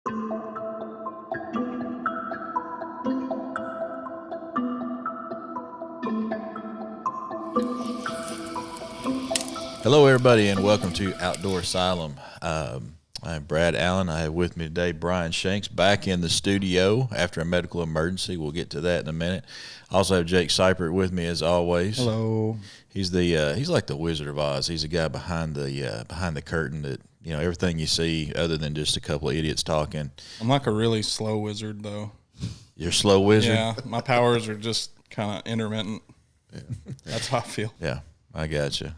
Hello, everybody, and welcome to Outdoor Asylum. I'm Brad Allen. I have with me today Bryan Shanks back in the studio after a medical emergency. We'll get to that in a minute. I also have Jake Seipert with me as always. Hello. He's like the Wizard of Oz. He's the guy behind the curtain that, you know, everything you see other than just a couple of idiots talking. I'm like a really slow wizard, though. You're a slow wizard? Yeah, my powers are just kind of intermittent. Yeah. That's how I feel. Yeah. I got you.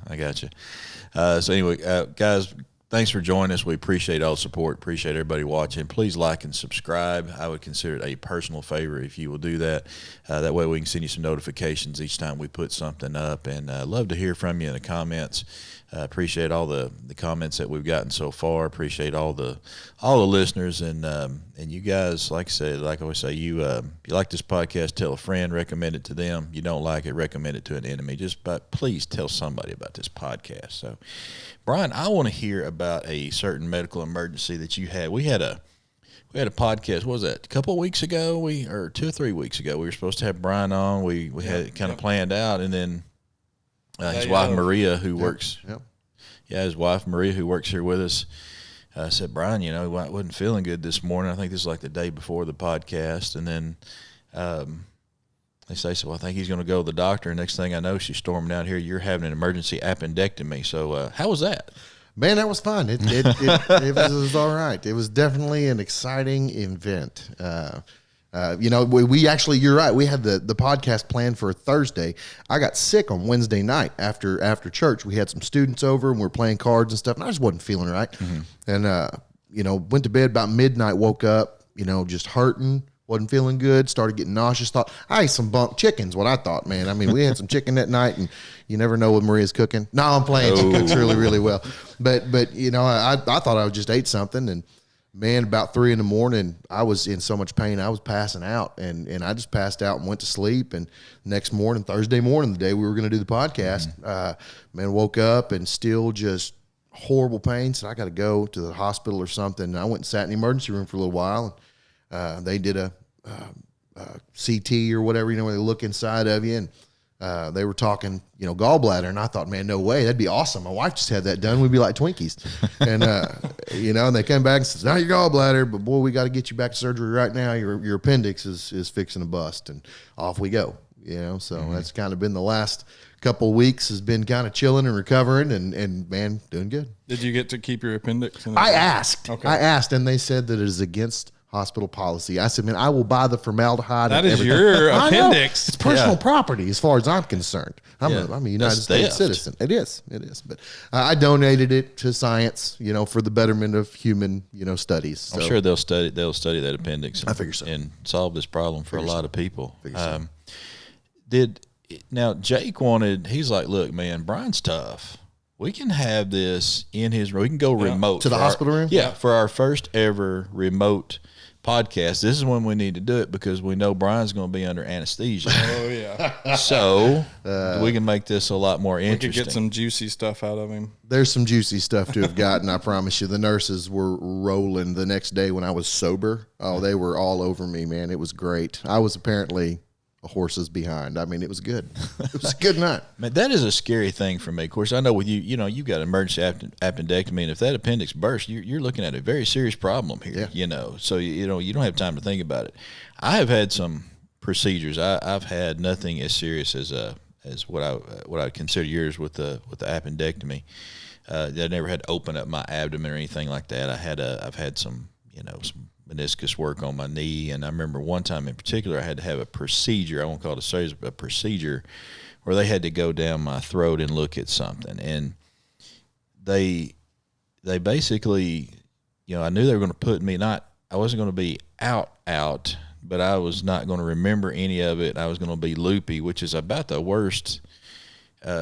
So anyway, guys, thanks for joining us. We appreciate all the support. Appreciate everybody watching. Please like and subscribe. I would consider it a personal favor if you will do that. That way we can send you some notifications each time we put something up. And love to hear from you in the comments. Appreciate all the comments that we've gotten so far. Appreciate all the listeners and you guys. Like I said, like I always say, you like this podcast, tell a friend, recommend it to them. You don't like it, recommend it to an enemy. But please tell somebody about this podcast. So, Bryan, I want to hear about a certain medical emergency that you had. We had a podcast. What was that? A couple of weeks ago, or 2 or 3 weeks ago, we were supposed to have Bryan on. We had it kind of planned out, and then his wife Maria, who works. Yep. Yeah, his wife Maria, who works here with us, said, Bryan, you know, he wasn't feeling good this morning. I think this is like the day before the podcast, and then they say, so I think he's going to go to the doctor. And next thing I know, she's storming out here. You're having an emergency appendectomy. So how was that? Man, that was fun. It was all right. It was definitely an exciting event. You know, we actually, you're right. We had the podcast planned for Thursday. I got sick on Wednesday night after church. We had some students over and we were playing cards and stuff, and I just wasn't feeling right. Mm-hmm. And, you know, went to bed about midnight, woke up, you know, just hurting, wasn't feeling good, started getting nauseous. Thought, I ate some bunk chickens, what I thought, man. I mean, we had some chicken that night, and you never know what Maria's cooking. No, I'm playing. She cooks really, really well. But you know, I thought I just ate something, and man, about 3 a.m, I was in so much pain, I was passing out, and I just passed out and went to sleep. And next morning, Thursday morning, the day we were going to do the podcast, man, woke up and still just horrible pain. So I got to go to the hospital or something. And I went and sat in the emergency room for a little while. And they did a CT or whatever, you know, where they look inside of you, and they were talking, you know, gallbladder, and I thought, man, no way, that'd be awesome. My wife just had that done. We'd be like Twinkies. And you know, and they came back and said, not your gallbladder, but boy, we got to get you back to surgery right now. Your appendix is fixing to bust, and off we go. You know, so that's kind of been the last couple of weeks, has been kind of chilling and recovering, and man, doing good. Did you get to keep your appendix? I asked, and they said that it is against hospital policy. I said, man, I will buy the formaldehyde. That is your appendix. It's personal property as far as I'm concerned. I'm a United States citizen. It is. But I donated it to science, you know, for the betterment of human, you know, studies. So. I'm sure they'll study that appendix. I figure so. And solve this problem for a lot of people. So. Now Jake wanted, he's like, look, man, Bryan's tough. We can have this in his room. We can go remote. To the hospital room? Yeah, for our first ever remote podcast. This is when we need to do it because we know Bryan's going to be under anesthesia. Oh, yeah. So we can make this a lot more interesting. We could get some juicy stuff out of him. There's some juicy stuff to have gotten, I promise you. The nurses were rolling the next day when I was sober. Oh, they were all over me, man. It was great. I was apparently a horse's behind. I mean, it was good. It was a good night. Man, that is a scary thing for me. Of course, I know with you, you know, you've got emergency appendectomy, and if that appendix bursts, you're looking at a very serious problem here, you know. So, you know, you don't have time to think about it. I have had some procedures. I've had nothing as serious as what I would consider yours with the appendectomy. I never had to open up my abdomen or anything like that. I've had some, you know, some meniscus work on my knee, and I remember one time in particular I had to have a procedure. I won't call it a surgery, but a procedure where they had to go down my throat and look at something, and they basically, you know, I knew they were going to put me I wasn't going to be out, but I was not going to remember any of it. I was going to be loopy, which is about the worst.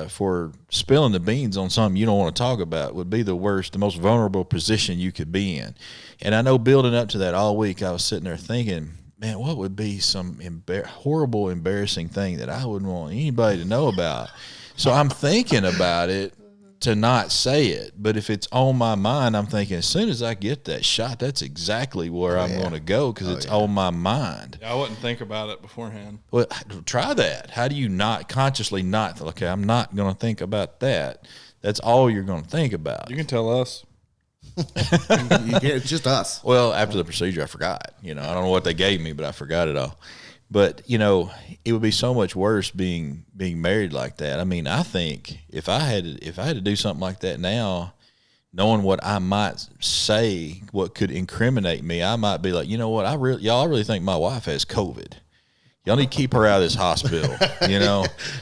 For spilling the beans on something you don't want to talk about would be the worst, the most vulnerable position you could be in. And I know building up to that all week, I was sitting there thinking, man, what would be some horrible, embarrassing thing that I wouldn't want anybody to know about? So I'm thinking about it, to not say it. But if it's on my mind, I'm thinking as soon as I get that shot, that's exactly where I'm going to go because it's on my mind. Yeah, I wouldn't think about it beforehand. Well, try that. How do you not consciously not, okay, I'm not going to think about that. That's all you're going to think about. You can tell us. It's just us. Well, after the procedure, I forgot. I don't know what they gave me, but I forgot it all. But, it would be so much worse being married like that. I mean, I think if I had to do something like that now, knowing what I might say, what could incriminate me, I might be like, you know what, I really think my wife has COVID. Y'all need to keep her out of this hospital,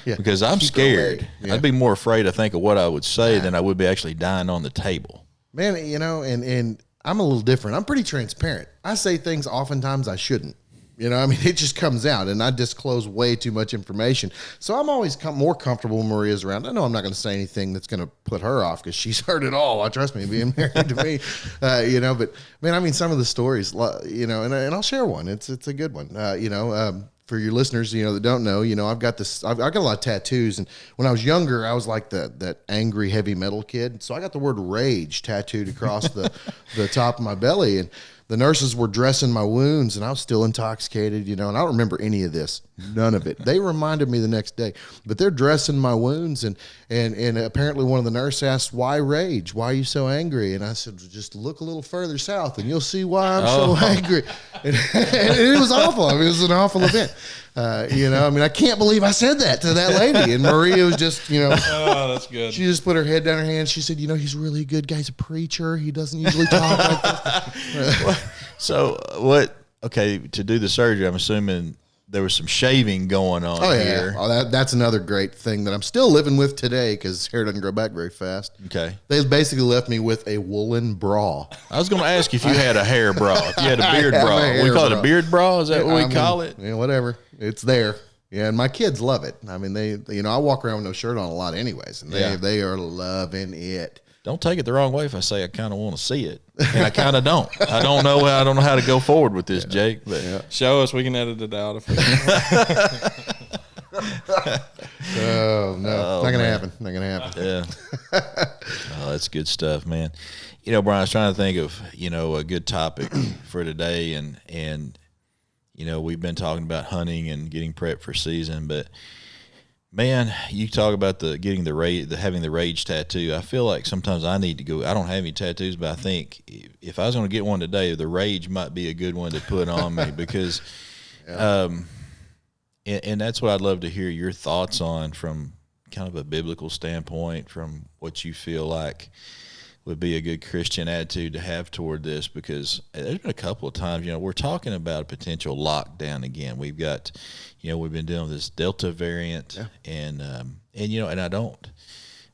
because I'm scared. Yeah. I'd be more afraid, I think, of what I would say than I would be actually dying on the table. Man, and I'm a little different. I'm pretty transparent. I say things oftentimes I shouldn't. It just comes out, and I disclose way too much information. So I'm always more comfortable when Maria's around. I know I'm not going to say anything that's going to put her off because she's heard it all. I trust me, being married to me, But man, some of the stories, and I'll share one. It's a good one. For your listeners, that don't know, I've got a lot of tattoos, and when I was younger, I was like that angry heavy metal kid. So I got the word rage tattooed across the top of my belly, and the nurses were dressing my wounds, and I was still intoxicated, and I don't remember any of this, none of it. They reminded me the next day, but they're dressing my wounds, and apparently one of the nurses asked, "Why rage? Why are you so angry?" And I said, "Just look a little further south, and you'll see why I'm so angry." And it was awful. It was an awful event. I can't believe I said that to that lady. And Maria was just, oh, that's good. She just put her head down her hand. She said, he's a really good guy. He's a preacher. He doesn't usually talk like this. So to do the surgery, I'm assuming there was some shaving going on here. Oh, that's another great thing that I'm still living with today because hair doesn't grow back very fast. Okay. They basically left me with a woolen bra. I was going to ask if you had a hair bra, if you had a beard bra. We call it a beard bra? Is that what we call it? Yeah, whatever. It's there. Yeah, and my kids love it. I walk around with no shirt on a lot anyways, and they are loving it. Don't take it the wrong way if I say I kind of want to see it, and I kind of don't. I don't know how to go forward with this, Jake. But show us, we can edit it out if we Oh no, not gonna happen. Not gonna happen. Yeah. Oh, that's good stuff, man. Bryan, I was trying to think of a good topic for today, and we've been talking about hunting and getting prepped for season, but. Man, you talk about having the rage tattoo. I feel like sometimes I need to go. I don't have any tattoos, but I think if I was going to get one today, the rage might be a good one to put on me because, and that's what I'd love to hear your thoughts on from kind of a biblical standpoint, from what you feel like would be a good Christian attitude to have toward this, because there's been a couple of times, we're talking about a potential lockdown again. We've got, we've been dealing with this Delta variant, and I don't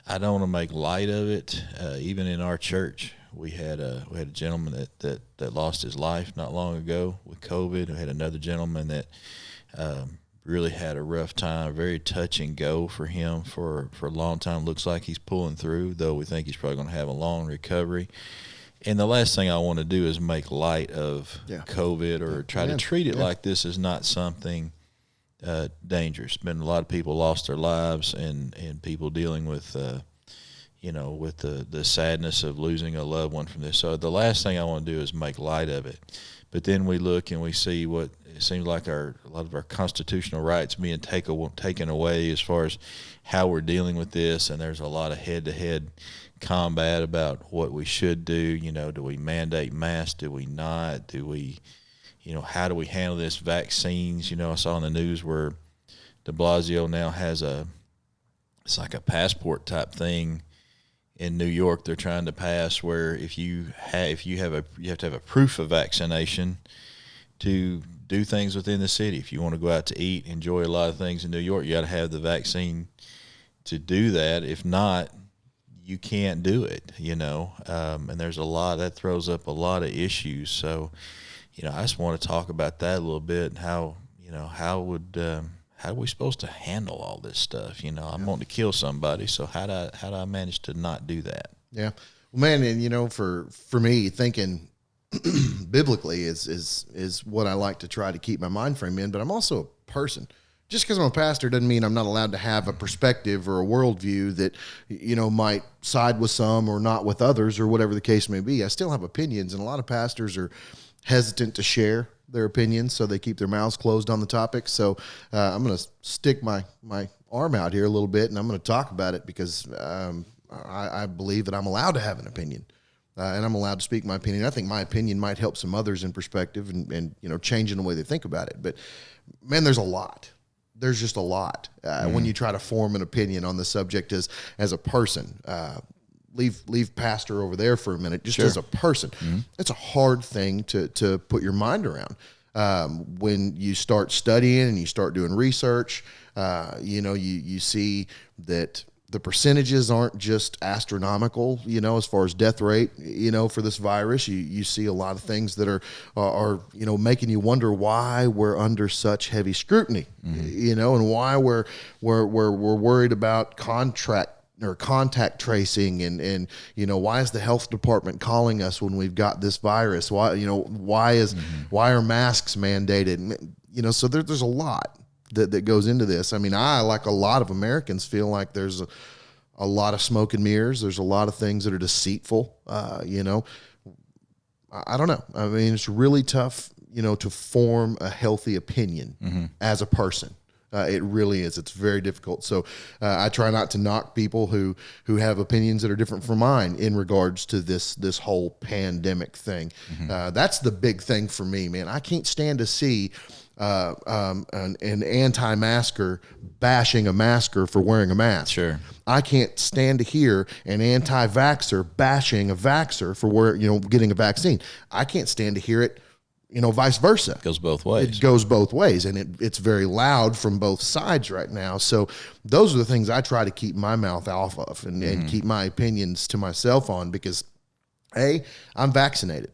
want to make light of it. Even in our church, we had a gentleman that lost his life not long ago with COVID. We had another gentleman that really had a rough time, very touch and go for him for a long time. Looks like he's pulling through, though we think he's probably going to have a long recovery. And the last thing I want to do is make light of COVID or try to treat it like this is not something dangerous. Been a lot of people lost their lives, and people dealing with with the sadness of losing a loved one from this. So the last thing I want to do is make light of it. But then we look and we see what it seems like a lot of our constitutional rights being taken away as far as how we're dealing with this, and there's a lot of head-to-head combat about what we should do. Do we mandate masks? Do we not? Do we, how do we handle this? Vaccines. I saw in the news where de Blasio now has it's like a passport type thing in New York. They're trying to pass where you have to have a proof of vaccination to do things within the city. If you want to go out to eat, enjoy a lot of things in New York, you got to have the vaccine to do that. If not, you can't do it, and there's a lot that throws up a lot of issues. So, I just want to talk about that a little bit, and how are we supposed to handle all this stuff? I'm wanting to kill somebody, so how do I manage to not do that? Yeah, well, man, and for me, thinking biblically is what I like to try to keep my mind frame in. But I'm also a person, Just because I'm a pastor doesn't mean I'm not allowed to have a perspective or a worldview that, might side with some or not with others or whatever the case may be. I still have opinions, and a lot of pastors are hesitant to share their opinions, so they keep their mouths closed on the topic. So I'm going to stick my arm out here a little bit, and I'm going to talk about it because I believe that I'm allowed to have an opinion. And I'm allowed to speak my opinion. I think my opinion might help some others in perspective and changing the way they think about it. But, man, there's a lot. There's just a lot when you try to form an opinion on the subject as a person. Leave pastor over there for a minute. Just as a person, it's a hard thing to put your mind around. When you start studying and you start doing research, you see that the percentages aren't just astronomical, as far as death rate, for this virus. You see a lot of things that are making you wonder why we're under such heavy scrutiny, and why we're worried about contact tracing and why is the health department calling us when we've got this virus? Why are masks mandated? So there's a lot that goes into this. I mean, I, like a lot of Americans, feel like there's a lot of smoke and mirrors. There's a lot of things that are deceitful. I don't know. I mean, it's really tough, to form a healthy opinion as a person. It really is. It's very difficult. So I try not to knock people who have opinions that are different from mine in regards to this whole pandemic thing. That's the big thing for me, man. I can't stand to see an anti-masker bashing a masker for wearing a mask. Sure. I can't stand to hear an anti-vaxxer bashing a vaxxer for getting a vaccine. I can't stand to hear it, vice versa. It goes both ways. It goes both ways, and it's very loud from both sides right now. So those are the things I try to keep my mouth off of and keep my opinions to myself on because, A, I'm vaccinated.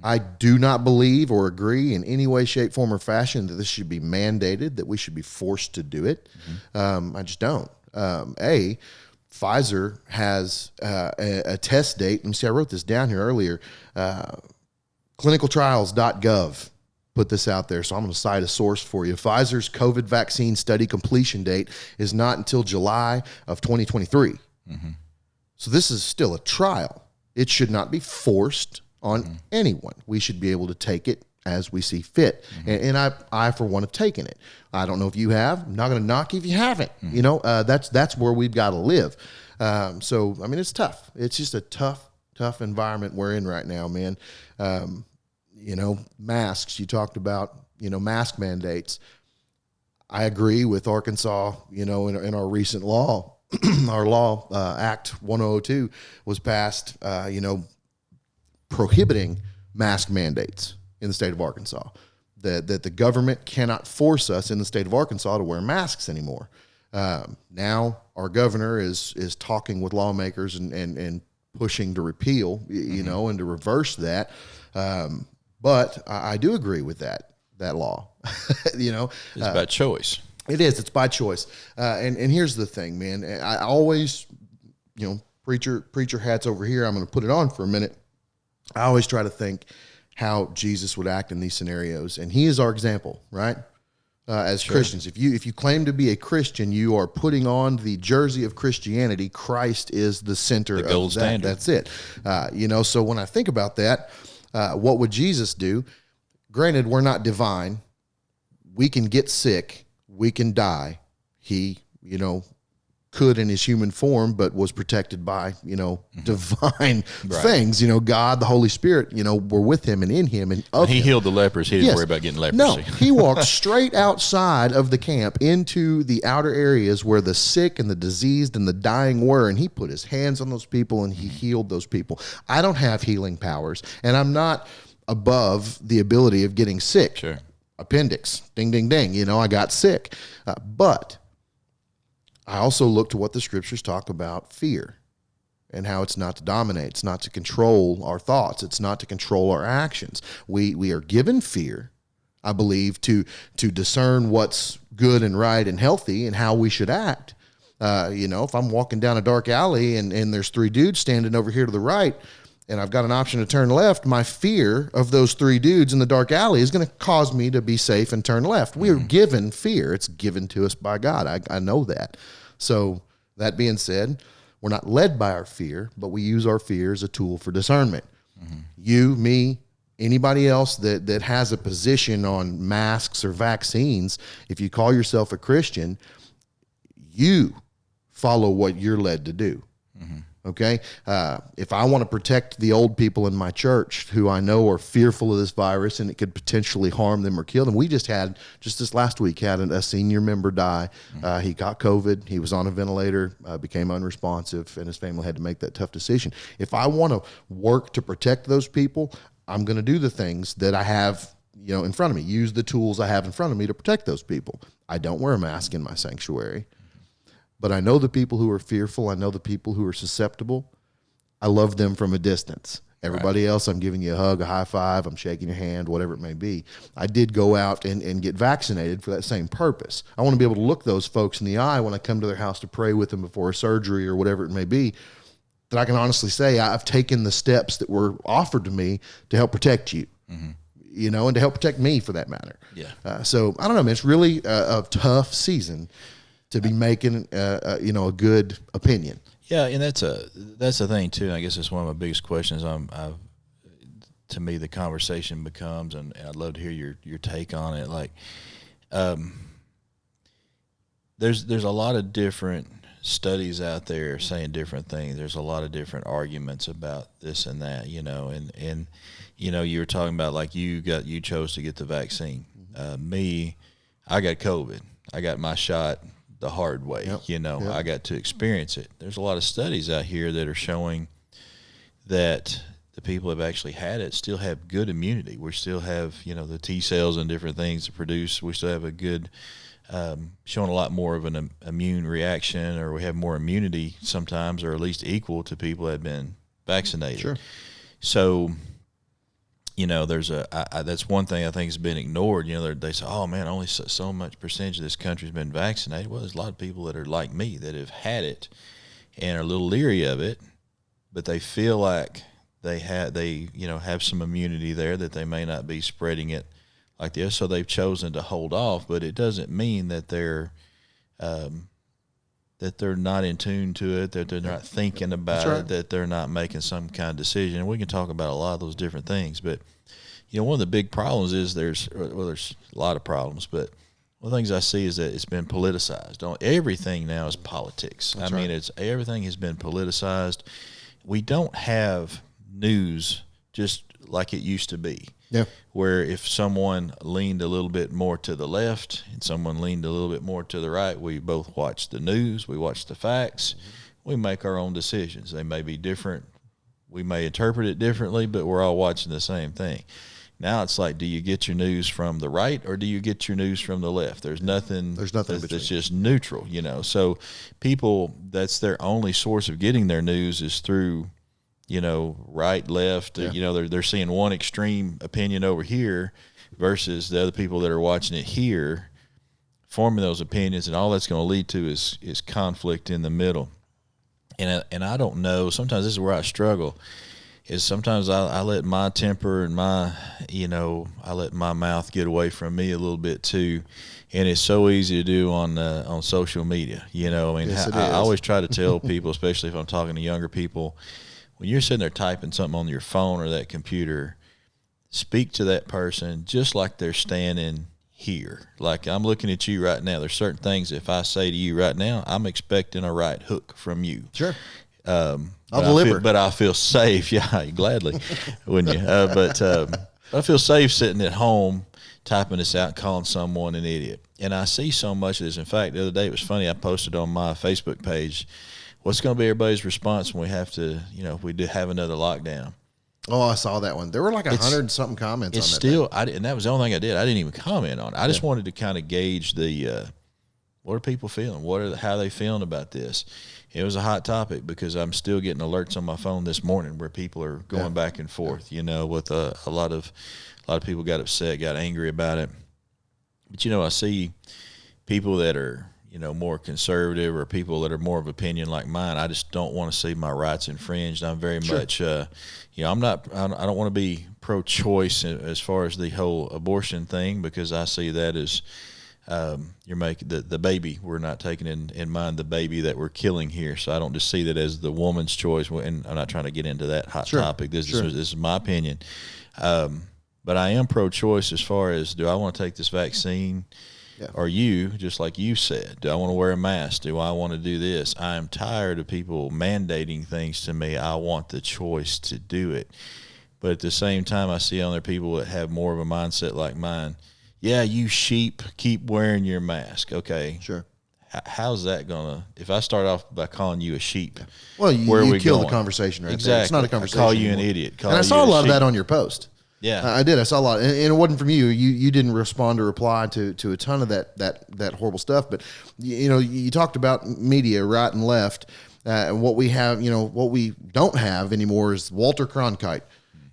I do not believe or agree in any way, shape, form, or fashion that this should be mandated, that we should be forced to do it. I just don't. Pfizer has a test date. Let me see, I wrote this down here earlier. Clinicaltrials.gov put this out there, so I'm going to cite a source for you. Pfizer's COVID vaccine study completion date is not until July of 2023. So this is still a trial. It should not be forced on anyone. We should be able to take it as we see fit. And I, for one, have taken it. I don't know if you have. I'm not going to knock you if you haven't. That's where we've got to live. So, I mean, it's tough. It's just a tough environment we're in right now, man. Masks, you talked about, mask mandates. I agree with Arkansas, in our recent law, our law, Act 1002 was passed, prohibiting mask mandates in the state of Arkansas, that the government cannot force us in the state of Arkansas to wear masks anymore. Now our governor is talking with lawmakers and pushing to repeal, and to reverse that. But I do agree with that law. It's by choice. It is. It's by choice. And here's the thing, man. I always, preacher hats over here. I'm going to put it on for a minute. I always try to think how Jesus would act in these scenarios, and he is our example, right? As Christians, if you claim to be a Christian, you are putting on the jersey of Christianity. Christ is the center of gold standard. That's it. So when I think about that, what would Jesus do? Granted, we're not divine. We can get sick. We can die. He, could in his human form, but was protected by, divine things. God, the Holy Spirit, were with him and in him. And he healed the lepers. He didn't worry about getting leprosy. No, he walked straight outside of the camp into the outer areas where the sick and the diseased and the dying were, and he put his hands on those people and he healed those people. I don't have healing powers, and I'm not above the ability of getting sick. Sure. Appendix, ding, ding, ding. I got sick. But I also look to what the scriptures talk about fear and how it's not to dominate. It's not to control our thoughts. It's not to control our actions. We are given fear, I believe, to discern what's good and right and healthy and how we should act. If I'm walking down a dark alley and there's three dudes standing over here to the right, and I've got an option to turn left, my fear of those three dudes in the dark alley is going to cause me to be safe and turn left. We are given fear. It's given to us by God. I know that. So that being said, we're not led by our fear, but we use our fear as a tool for discernment. You, me, anybody else that has a position on masks or vaccines, if you call yourself a Christian, you follow what you're led to do. Okay? If I want to protect the old people in my church who I know are fearful of this virus and it could potentially harm them or kill them, we just this last week, had a senior member die. He got COVID. He was on a ventilator, became unresponsive, and his family had to make that tough decision. If I want to work to protect those people, I'm going to do the things that I have, in front of me, use the tools I have in front of me to protect those people. I don't wear a mask in my sanctuary. But I know the people who are fearful. I know the people who are susceptible. I love them from a distance. Everybody else, I'm giving you a hug, a high five, I'm shaking your hand, whatever it may be. I did go out and get vaccinated for that same purpose. I want to be able to look those folks in the eye when I come to their house to pray with them before a surgery or whatever it may be, that I can honestly say I've taken the steps that were offered to me to help protect you. And to help protect me for that matter. So I don't know, man, it's really a tough season to be making a good opinion. Yeah, and that's the thing too. I guess it's one of my biggest questions. To me, the conversation becomes, and I'd love to hear your take on it. Like, there's a lot of different studies out there saying different things. There's a lot of different arguments about this and that. And you were talking about like you chose to get the vaccine. Me, I got COVID. I got my shot the hard way. I got to experience it. There's a lot of studies out here that are showing that the people who have actually had it still have good immunity. We still have, the T cells and different things to produce. We still have a good, showing a lot more of an immune reaction, or we have more immunity sometimes, or at least equal to people that have been vaccinated. Sure. So, there's that's one thing I think has been ignored. They say, oh man, only so much percentage of this country has been vaccinated. Well, there's a lot of people that are like me that have had it and are a little leery of it, but they feel like they have some immunity there, that they may not be spreading it like this. So they've chosen to hold off, but it doesn't mean that they're not in tune to it, that they're not thinking about it, that they're not making some kind of decision. And we can talk about a lot of those different things. But, one of the big problems is there's a lot of problems, but one of the things I see is that it's been politicized. Everything now is politics. Everything has been politicized. We don't have news just like it used to be. Yeah. Where if someone leaned a little bit more to the left and someone leaned a little bit more to the right, we both watch the news, we watch the facts, we make our own decisions. They may be different. We may interpret it differently, but we're all watching the same thing. Now it's like, do you get your news from the right or do you get your news from the left? There's nothing that's just neutral, So people, that's their only source of getting their news is through right, left, they're seeing one extreme opinion over here versus the other people that are watching it here, forming those opinions, and all that's going to lead to is conflict in the middle. And I don't know, sometimes this is where I struggle, is sometimes I let my temper and I let my mouth get away from me a little bit too. And it's so easy to do on social media, Yes, I always try to tell people, especially if I'm talking to younger people, when you're sitting there typing something on your phone or that computer, speak to that person just like they're standing here. Like I'm looking at you right now. There's certain things, if I say to you right now, I'm expecting a right hook from you. Sure. I'll deliver. But I feel safe. Yeah, gladly, wouldn't you? But I feel safe sitting at home typing this out and calling someone an idiot. And I see so much of this. In fact, the other day it was funny. I posted on my Facebook page, what's going to be everybody's response when we have to, if we do have another lockdown? Oh, I saw that one. There were like 100-something comments on that. It's still, and that was the only thing I did. I didn't even comment on it. I just wanted to kind of gauge what are people feeling? How are they feeling about this? It was a hot topic because I'm still getting alerts on my phone this morning where people are going back and forth, with a lot of people got upset, got angry about it. But, I see people that are, more conservative or people that are more of opinion like mine. I just don't want to see my rights infringed. I'm very much, I don't want to be pro-choice as far as the whole abortion thing, because I see that as you're making the baby. We're not taking in mind the baby that we're killing here. So I don't just see that as the woman's choice. And I'm not trying to get into that hot topic. This is my opinion. But I am pro-choice as far as, do I want to take this vaccine? Yeah. Or you, just like you said, do I want to wear a mask? Do I want to do this? I am tired of people mandating things to me. I want the choice to do it. But at the same time, I see other people that have more of a mindset like mine. Yeah, you sheep, keep wearing your mask. Okay. Sure. How's that going to, if I start off by calling you a sheep, well, you kill the conversation right there. It's not a conversation. I call you an idiot. And I saw a lot of that on your post. Yeah, I did. I saw a lot, and it wasn't from you. You didn't respond or reply to a ton of that horrible stuff. But you talked about media, right and left, and what we have. What we don't have anymore is Walter Cronkite.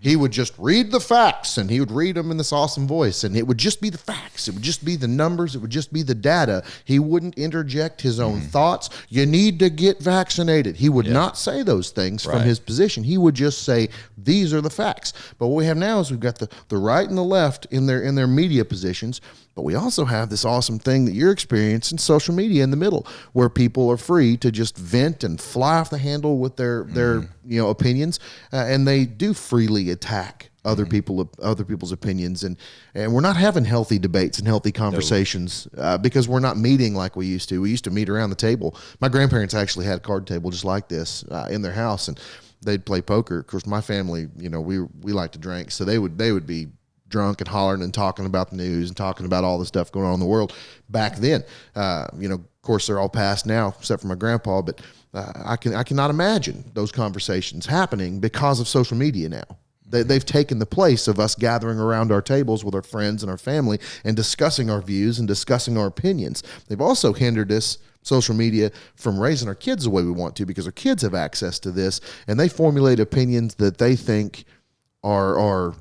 He would just read the facts, and he would read them in this awesome voice, and it would just be the facts. It would just be the numbers. It would just be the data. He wouldn't interject his own thoughts. You need to get vaccinated. He would not say those things from his position. He would just say, these are the facts. But what we have now is we've got the right and the left in their media positions, but we also have this awesome thing that you're experiencing, social media in the middle, where people are free to just vent and fly off the handle with their opinions, and they do freely attack other people's opinions, and we're not having healthy debates and healthy conversations because we're not meeting like we used to. We used to meet around the table. My grandparents actually had a card table just like this in their house, and they'd play poker. Of course, my family, we like to drink, so they would be drunk and hollering and talking about the news and talking about all the stuff going on in the world back then. Of course, they're all past now, except for my grandpa, but I cannot imagine those conversations happening because of social media now. They've taken the place of us gathering around our tables with our friends and our family and discussing our views and discussing our opinions. They've also hindered us, social media, from raising our kids the way we want to, because our kids have access to this, and they formulate opinions that they think are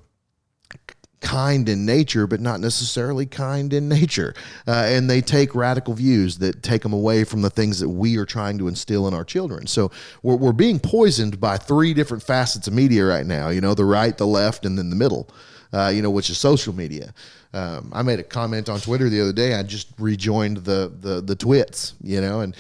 kind in nature, but not necessarily kind in nature. And they take radical views that take them away from the things that we are trying to instill in our children. So we're being poisoned by three different facets of media right now, the right, the left, and then the middle, which is social media. I made a comment on Twitter the other day. I just rejoined the twits, and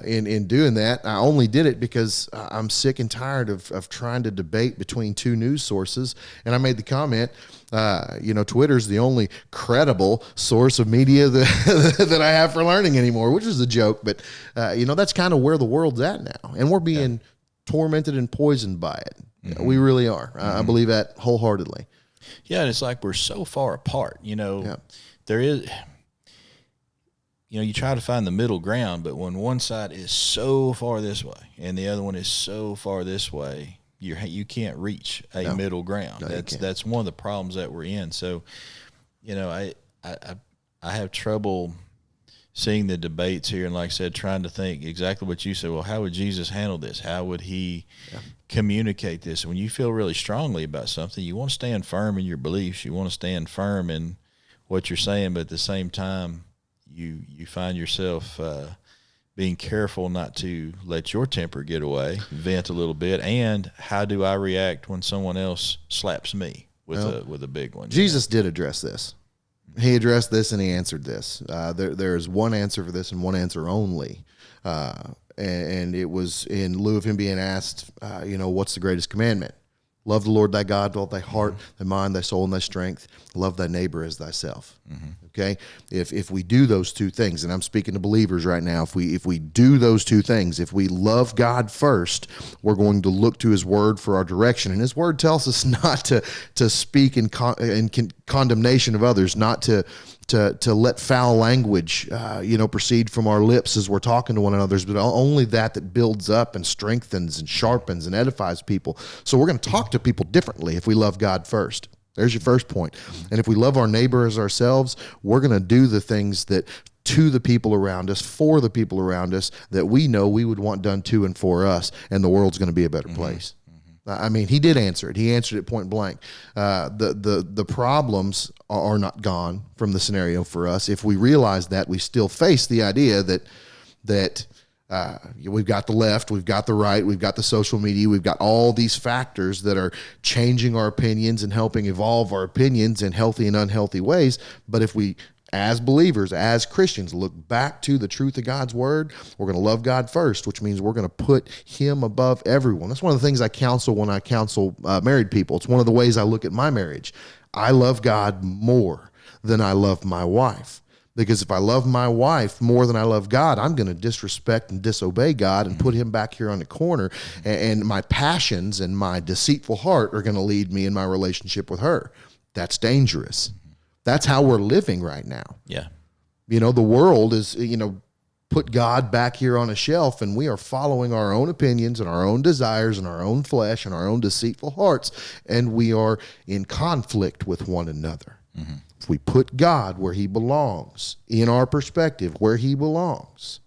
in doing that, I only did it because I'm sick and tired of trying to debate between two news sources. And I made the comment, Twitter's the only credible source of media that I have for learning anymore, which is a joke. But, that's kind of where the world's at now. And we're being tormented and poisoned by it. Mm-hmm. We really are. I believe that wholeheartedly. Yeah, and it's like we're so far apart. There is, you try to find the middle ground, but when one side is so far this way and the other one is so far this way, you can't reach a middle ground. No, that's one of the problems that we're in. So, I have trouble seeing the debates here, and like I said, trying to think exactly what you said. Well, how would Jesus handle this? How would he communicate this? When you feel really strongly about something, you want to stand firm in your beliefs. You want to stand firm in what you're saying, but at the same time, you find yourself being careful not to let your temper get away, vent a little bit. And how do I react when someone else slaps me with a big one? Jesus did address this. He addressed this and he answered this. There's one answer for this and one answer only. And it was in lieu of him being asked, what's the greatest commandment? Love the Lord thy God with all thy heart, thy mind, thy soul, and thy strength. Love thy neighbor as thyself. Mm-hmm. Okay? If we do those two things, and I'm speaking to believers right now, if we do those two things, if we love God first, we're going to look to his word for our direction. And his word tells us not to speak in condemnation of others, not to let foul language, proceed from our lips as we're talking to one another, but only that builds up and strengthens and sharpens and edifies people. So we're going to talk to people differently if we love God first. There's your first point. And if we love our neighbor as ourselves, we're going to do the things that to the people around us, for the people around us, that we know we would want done to and for us, and the world's going to be a better place. Mm-hmm. I mean, he did answer it. He answered it point blank. The problems are not gone from the scenario for us. If we realize that, we still face the idea that we've got the left, we've got the right, we've got the social media, we've got all these factors that are changing our opinions and helping evolve our opinions in healthy and unhealthy ways. But if we, as believers, as Christians, look back to the truth of God's word, we're going to love God first, which means we're going to put him above everyone. That's one of the things I counsel when I counsel married people. It's one of the ways I look at my marriage. I love God more than I love my wife. Because if I love my wife more than I love God, I'm going to disrespect and disobey God and put him back here on the corner. And my passions and my deceitful heart are going to lead me in my relationship with her. That's dangerous. That's how we're living right now. Yeah. You know, the world is, put God back here on a shelf, and we are following our own opinions and our own desires and our own flesh and our own deceitful hearts, and we are in conflict with one another. Mm-hmm. If we put God where he belongs, in our perspective, where he belongs,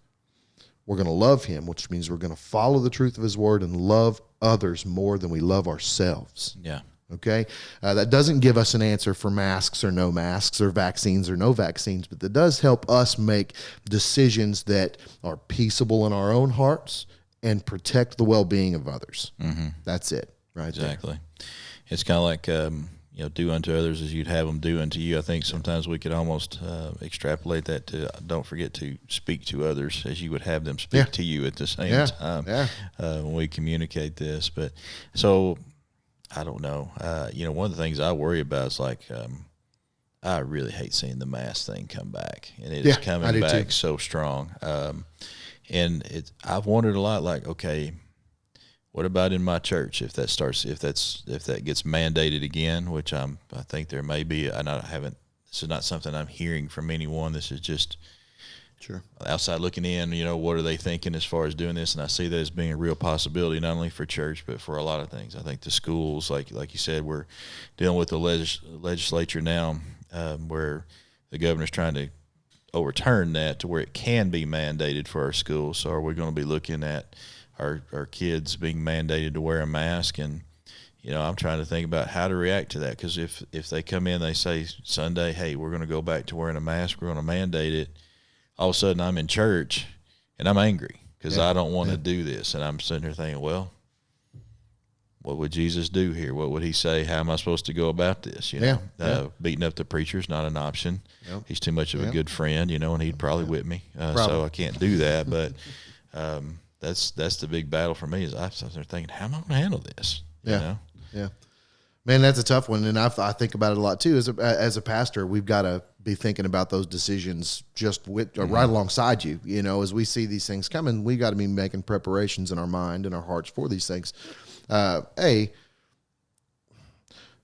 we're going to love him, which means we're going to follow the truth of his word and love others more than we love ourselves. Yeah. Okay, that doesn't give us an answer for masks or no masks or vaccines or no vaccines, but that does help us make decisions that are peaceable in our own hearts and protect the well-being of others. Mm-hmm. That's it, right? Exactly. There. It's kind of like, do unto others as you'd have them do unto you. I think sometimes we could almost extrapolate that to don't forget to speak to others as you would have them speak to you at the same time when we communicate this. But so... I don't know. One of the things I worry about is I really hate seeing the mask thing come back, and it is coming back so strong. And I've wondered a lot, okay, what about in my church if that gets mandated again? Which I think there may be. This is not something I'm hearing from anyone. This is just. Sure. Outside looking in, what are they thinking as far as doing this? And I see that as being a real possibility, not only for church, but for a lot of things. I think the schools, like you said, we're dealing with the legislature now where the governor's trying to overturn that to where it can be mandated for our schools. So are we going to be looking at our kids being mandated to wear a mask? And, I'm trying to think about how to react to that, because if they come in, they say Sunday, hey, we're going to go back to wearing a mask, we're going to mandate it. All of a sudden I'm in church and I'm angry because I don't want to do this. And I'm sitting there thinking, well, what would Jesus do here? What would he say? How am I supposed to go about this? Beating up the preacher is not an option. Yep. He's too much of a good friend, and he'd probably whip me. So I can't do that. But that's the big battle for me is I'm sitting there thinking, how am I going to handle this? Yeah. Man, that's a tough one. And I think about it a lot too. As a pastor, we've got to be thinking about those decisions just right alongside you. As we see these things coming, we got to be making preparations in our mind and our hearts for these things.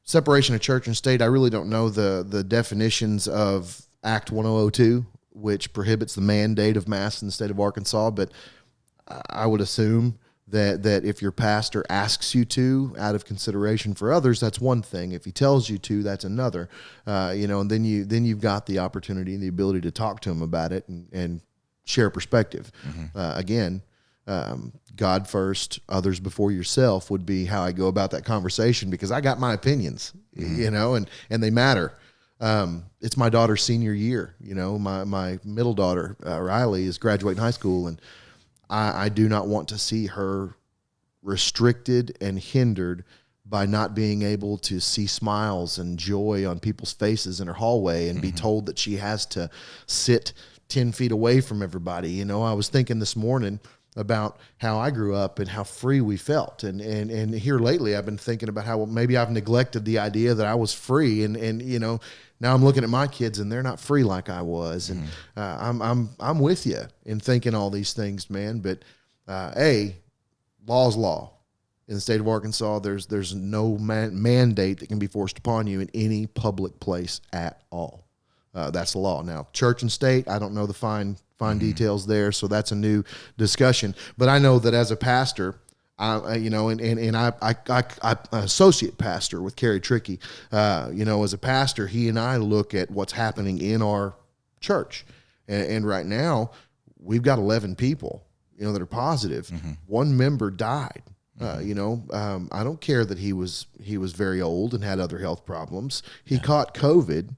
Separation of church and state. I really don't know the definitions of Act 1002, which prohibits the mandate of masks in the state of Arkansas. But I would assume that if your pastor asks you to, out of consideration for others, that's one thing. If he tells you to, that's another. And then you've got the opportunity and the ability to talk to him about it and share perspective. Again, God first, others before yourself would be how I go about that conversation, because I got my opinions, and they matter. It's my daughter's senior year. My middle daughter, Riley, is graduating high school, and I do not want to see her restricted and hindered by not being able to see smiles and joy on people's faces in her hallway and be told that she has to sit 10 feet away from everybody. I was thinking this morning about how I grew up and how free we felt. And here lately I've been thinking about how maybe I've neglected the idea that I was free. And now I'm looking at my kids and they're not free like I was. And I'm with you in thinking all these things, man. But law's law. In the state of Arkansas, there's no mandate that can be forced upon you in any public place at all. That's the law. Now, church and state, I don't know the fine details there, so that's a new discussion. But I know that as a pastor, I'm associate pastor with Kerry Trickey. As a pastor, he and I look at what's happening in our church, and right now we've got 11 people, that are positive. One member died I don't care that he was very old and had other health problems. He caught COVID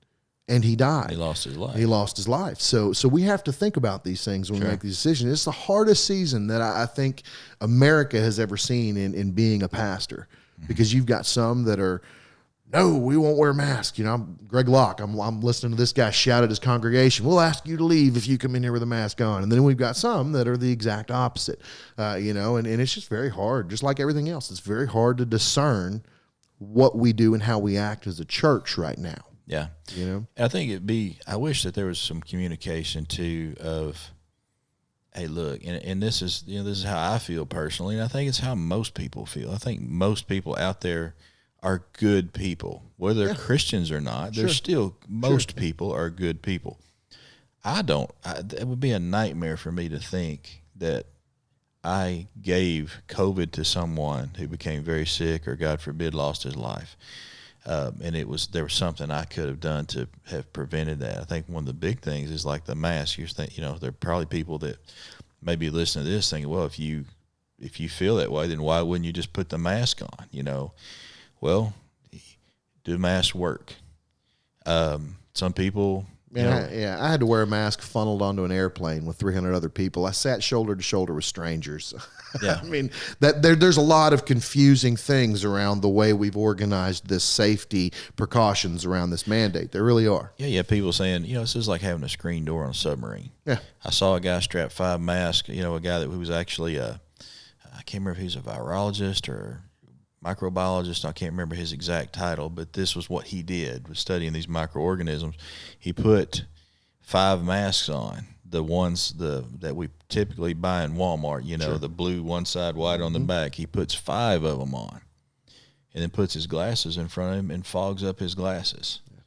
and he died. He lost his life. He lost his life. So we have to think about these things when we make these decisions. It's the hardest season that I think America has ever seen in being a pastor, because you've got some that are, no, we won't wear masks. I'm Greg Locke. I'm listening to this guy shout at his congregation, we'll ask you to leave if you come in here with a mask on. And then we've got some that are the exact opposite, and it's just very hard. Just like everything else, it's very hard to discern what we do and how we act as a church right now. Yeah. I think I wish that there was some communication too of, hey, look, and this is how I feel personally, and I think it's how most people feel. I think most people out there are good people, whether they're Christians or not. They're still, most people are good people. It would be a nightmare for me to think that I gave COVID to someone who became very sick or, God forbid, lost his life. And there was something I could have done to have prevented that. I think one of the big things is like the mask. There are probably people that maybe listen to this thinking, well, if you feel that way, then why wouldn't you just put the mask on? Well, do masks work? Some people, I had to wear a mask funneled onto an airplane with 300 other people. I sat shoulder to shoulder with strangers. Yeah. I mean, there's a lot of confusing things around the way we've organized this safety precautions around this mandate. There really are. Yeah, people saying, this is like having a screen door on a submarine. Yeah. I saw a guy strap 5 masks, a guy who was actually I can't remember if he was a virologist or microbiologist. I can't remember his exact title, but this was what he did, was studying these microorganisms. He put 5 masks on, the ones that we typically buy in Walmart, the blue one side, white on the back. He puts 5 of them on and then puts his glasses in front of him and fogs up his glasses. Yeah.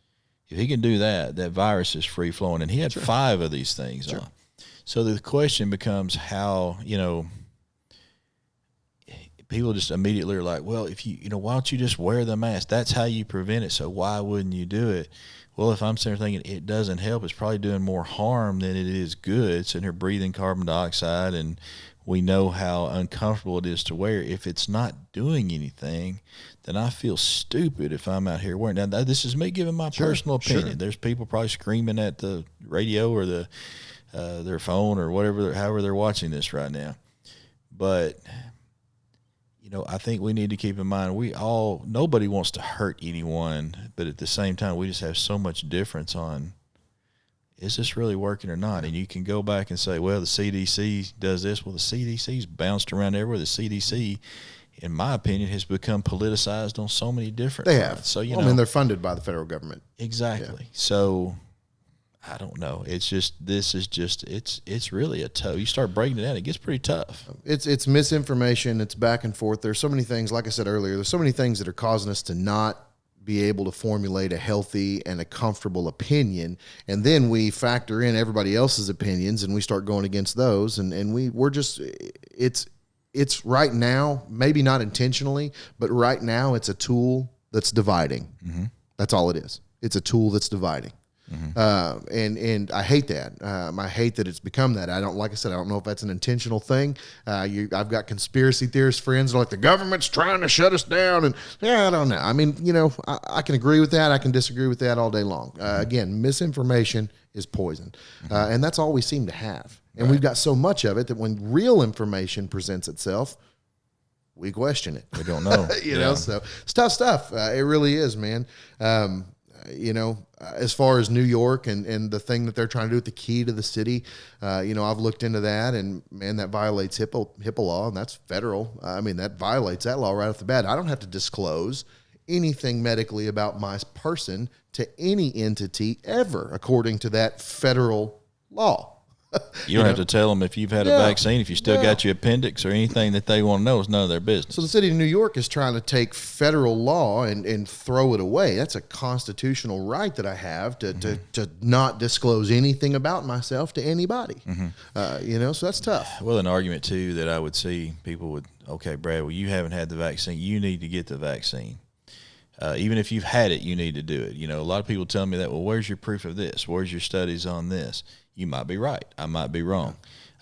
If he can do that, that virus is free flowing. And he had 5 of these things on. So the question becomes how, people just immediately are like, well, if why don't you just wear the mask? That's how you prevent it. So why wouldn't you do it? Well, if I'm sitting there thinking it doesn't help, it's probably doing more harm than it is good. Sitting here breathing carbon dioxide, and we know how uncomfortable it is to wear. If it's not doing anything, then I feel stupid if I'm out here wearing. Now, this is me giving my personal opinion. Sure. There's people probably screaming at the radio or their phone or however they're watching this right now. But I think we need to keep in mind nobody wants to hurt anyone, but at the same time, we just have so much difference on, is this really working or not? And you can go back and say, well, the CDC does this. Well, the CDC's bounced around everywhere. The CDC, in my opinion, has become politicized on so many different fronts. So, they're funded by the federal government. Exactly. Yeah. So I don't know. It's really you start breaking it down, it gets pretty tough. It's misinformation. It's back and forth. There's so many things, like I said earlier, there's so many things that are causing us to not be able to formulate a healthy and a comfortable opinion. And then we factor in everybody else's opinions and we start going against those. And we're just, it's right now, maybe not intentionally, but right now it's a tool that's dividing. Mm-hmm. That's all it is. It's a tool that's dividing. Mm-hmm. And I hate that. I hate that it's become that. I don't know if that's an intentional thing. I've got conspiracy theorist friends that are like, the government's trying to shut us down. And I don't know. I mean, I can agree with that. I can disagree with that all day long. Again, misinformation is poison. And that's all we seem to have. And we've got so much of it that when real information presents itself, we question it. We don't know. So it's tough stuff. It really is, man. As far as New York and the thing that they're trying to do with the key to the city, I've looked into that, and man, that violates HIPAA law, and that's federal. That violates that law right off the bat. I don't have to disclose anything medically about my person to any entity ever, according to that federal law. You don't have to tell them if you've had a vaccine, if you still got your appendix or anything that they want to know. It's none of their business. So the city of New York is trying to take federal law and throw it away. That's a constitutional right that I have to not disclose anything about myself to anybody. Mm-hmm. So that's tough. Well, an argument, too, that I would see people would, okay, Brad, well, you haven't had the vaccine. You need to get the vaccine. Even if you've had it, you need to do it. A lot of people tell me that, well, where's your proof of this? Where's your studies on this? You might be right. I might be wrong.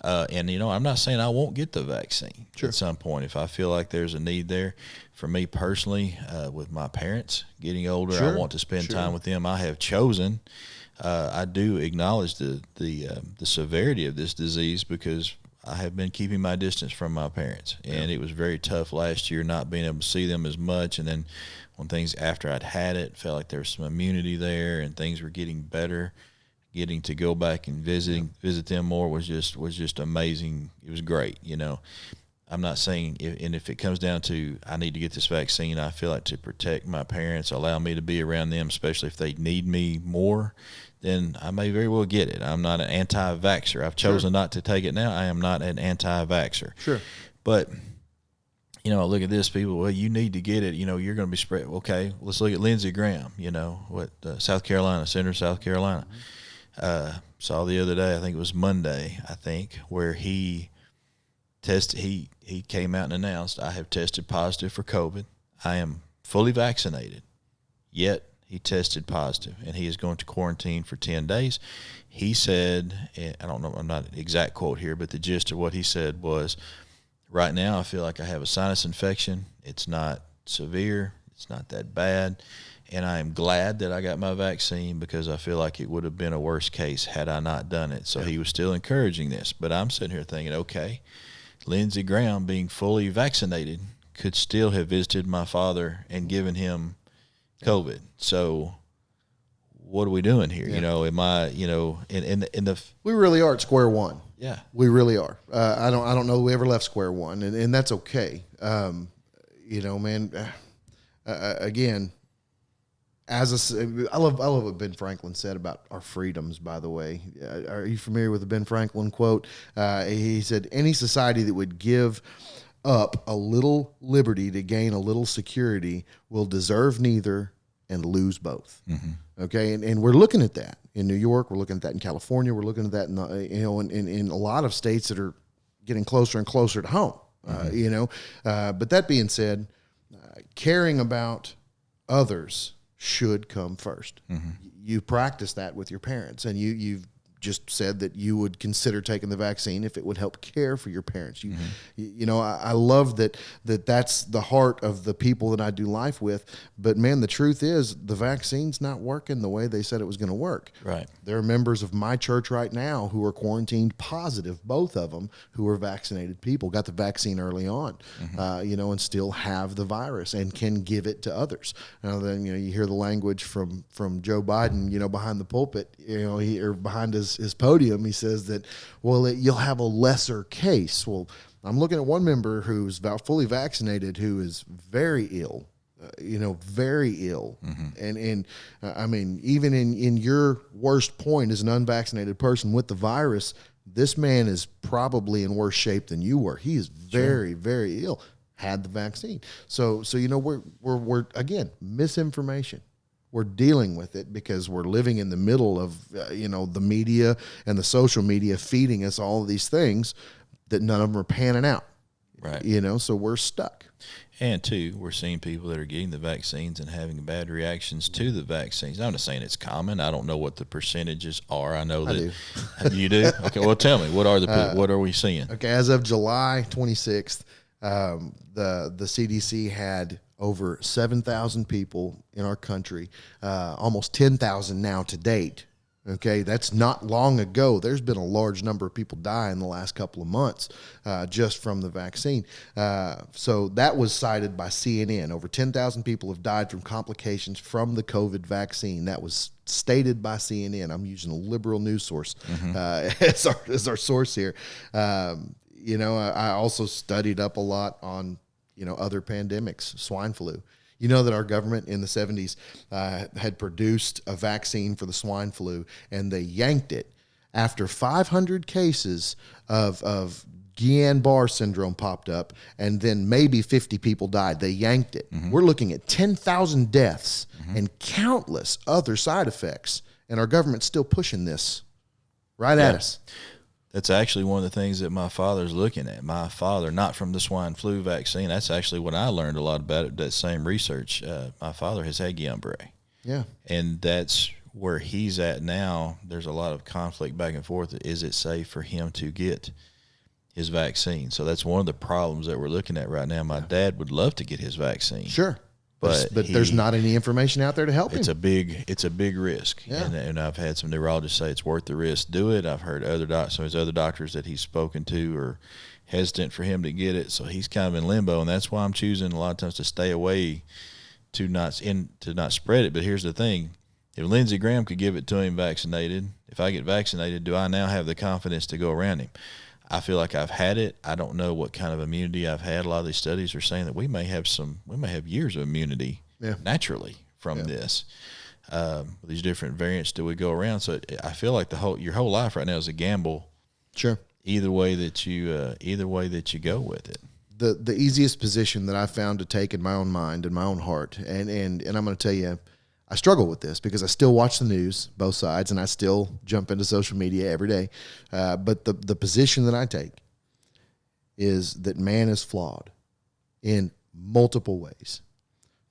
And, I'm not saying I won't get the vaccine Sure. at some point. If I feel like there's a need there. For me personally, with my parents getting older, Sure. I want to spend Sure. time with them. I have chosen. I do acknowledge the severity of this disease because I have been keeping my distance from my parents, and it was very tough last year not being able to see them as much. And then when things after I'd had it, felt like there was some immunity there, and things were getting better. Getting to go back and visit them more was just amazing. It was great, I'm not saying, if it comes down to I need to get this vaccine, I feel like to protect my parents, allow me to be around them, especially if they need me more, then I may very well get it. I'm not an anti-vaxxer. I've chosen not to take it now. I am not an anti-vaxxer. Sure. But, I look at this, people, well, you need to get it. You're going to be spread. Okay, let's look at Lindsey Graham, South Carolina, Senator of South Carolina. Saw the other day, I think it was Monday, where he came out and announced, I have tested positive for COVID. I am fully vaccinated, yet he tested positive, and he is going to quarantine for 10 days. He said, I don't know, I'm not an exact quote here, but the gist of what he said was, right now I feel like I have a sinus infection. It's not severe. It's not that bad. And I am glad that I got my vaccine because I feel like it would have been a worse case had I not done it. So he was still encouraging this. But I'm sitting here thinking, okay, Lindsey Graham, being fully vaccinated, could still have visited my father and given him COVID. So what are we doing here? Am I, in the We really are at square one. Yeah, we really are. I don't know we ever left square one, and that's okay. Man, again, I love what Ben Franklin said about our freedoms, by the way. Are you familiar with the Ben Franklin quote? He said, any society that would give up a little liberty to gain a little security will deserve neither and lose both. Mm-hmm. Okay, and we're looking at that in New York. We're looking at that in California. We're looking at that in a lot of states that are getting closer and closer to home. Mm-hmm. But that being said, caring about others should come first. Mm-hmm. You practice that with your parents, and you've just said that you would consider taking the vaccine if it would help care for your parents. I love that's the heart of the people that I do life with. But man, the truth is the vaccine's not working the way they said it was going to work. Right. There are members of my church right now who are quarantined positive, both of them, who are vaccinated people, got the vaccine early on, mm-hmm. And still have the virus and can give it to others. Now then, you hear the language from Joe Biden, behind the pulpit, or behind his podium, he says that, you'll have a lesser case. Well, I'm looking at one member who's fully vaccinated who is very ill, very ill. Mm-hmm. And I mean, even in your worst point as an unvaccinated person with the virus, this man is probably in worse shape than you were. He is very, very ill, had the vaccine. So we're again, misinformation. We're dealing with it because we're living in the middle of, the media and the social media feeding us all of these things that none of them are panning out. Right. So we're stuck. And two, we're seeing people that are getting the vaccines and having bad reactions to the vaccines. I'm not saying it's common. I don't know what the percentages are. I know that you do. Okay. Well, tell me, what are we seeing? Okay. As of July 26th, the CDC had over 7,000 people in our country, almost 10,000 now to date. Okay, that's not long ago. There's been a large number of people die in the last couple of months just from the vaccine. So that was cited by CNN. Over 10,000 people have died from complications from the COVID vaccine. That was stated by CNN. I'm using a liberal news source as our source here. I also studied up a lot on other pandemics, swine flu. You know that our government in the 70s had produced a vaccine for the swine flu, and they yanked it after 500 cases of Guillain-Barré syndrome popped up, and then maybe 50 people died. They yanked it. Mm-hmm. We're looking at 10,000 deaths and countless other side effects, and our government's still pushing this right at us. That's actually one of the things that my father's looking at. My father, not from the swine flu vaccine, that's actually what I learned a lot about it, that same research. My father has had Guillain-Barré. Yeah. And that's where he's at now. There's a lot of conflict back and forth. Is it safe for him to get his vaccine. So that's one of the problems that we're looking at right now. My dad would love to get his vaccine. Sure. But there's not any information out there to help him. It's a big risk. Yeah. And I've had some neurologists say it's worth the risk. Do it. I've heard some of his other doctors that he's spoken to are hesitant for him to get it. So he's kind of in limbo. And that's why I'm choosing a lot of times to stay away to not spread it. But here's the thing. If Lindsey Graham could give it to him vaccinated, if I get vaccinated, do I now have the confidence to go around him? I feel like I've had it. I don't know what kind of immunity I've had. A lot of these studies are saying that we may have years of immunity naturally from this. These different variants do we go around. So I feel like your whole life right now is a gamble. Sure. Either way that you go with it. The easiest position that I found to take in my own mind and my own heart, and I'm going to tell you, I struggle with this because I still watch the news, both sides, and I still jump into social media every day. But the position that I take is that man is flawed in multiple ways.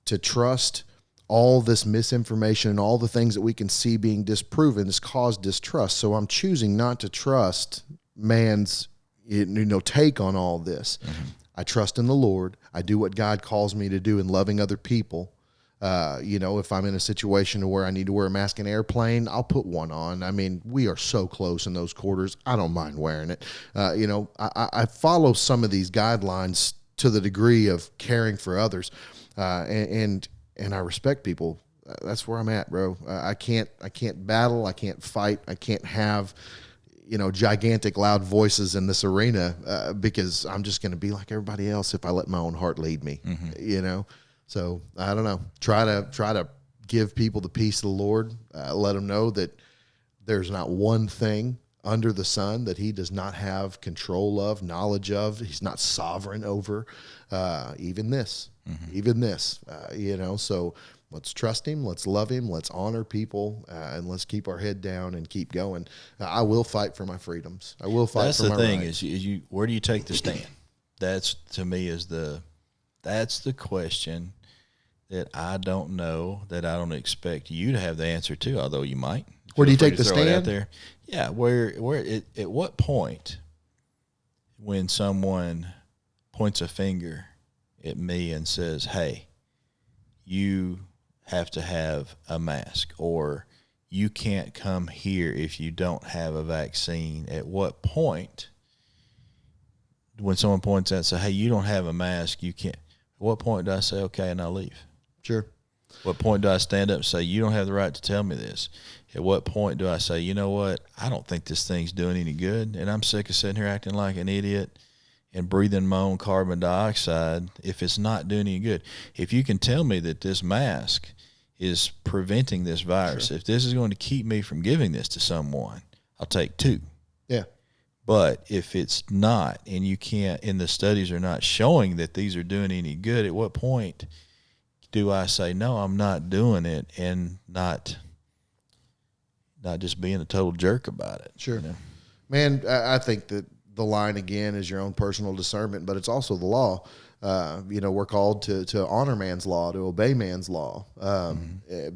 To trust all this misinformation and all the things that we can see being disproven has caused distrust. So I'm choosing not to trust man's take on all this. Mm-hmm. I trust in the Lord. I do what God calls me to do in loving other people. If I'm in a situation where I need to wear a mask in an airplane, I'll put one on. I mean, we are so close in those quarters. I don't mind wearing it. I follow some of these guidelines to the degree of caring for others. And I respect people. That's where I'm at, bro. I can't battle. I can't fight. I can't have, gigantic loud voices in this arena, because I'm just going to be like everybody else if I let my own heart lead me, So I don't know. Try to give people the peace of the Lord. Let them know that there's not one thing under the sun that he does not have control of, knowledge of. He's not sovereign over, even this. So let's trust him. Let's love him. Let's honor people, and let's keep our head down and keep going. I will fight for my freedoms. I will fight for my rights. That's the thing is where do you take the stand? That's, to me, that's the question that I don't know, that I don't expect you to have the answer to, although you might. Where do you take the stand? stand? Out there. Yeah, at what point, when someone points a finger at me and says, hey, you have to have a mask, or you can't come here if you don't have a vaccine, at what point, when someone points out and says, hey, you don't have a mask, you can't, at what point do I say, okay, and I'll leave? Sure. What point do I stand up and say, you don't have the right to tell me this? At what point do I say, you know what, I don't think this thing's doing any good, and I'm sick of sitting here acting like an idiot and breathing my own carbon dioxide if it's not doing any good? If you can tell me that this mask is preventing this virus, if this is going to keep me from giving this to someone, I'll take two. Yeah. But if it's not, and you can't, and the studies are not showing that these are doing any good, at what point do I say, no, I'm not doing it, and not just being a total jerk about it? Sure. Man, I think that the line, again, is your own personal discernment, but it's also the law. We're called to honor man's law, to obey man's law.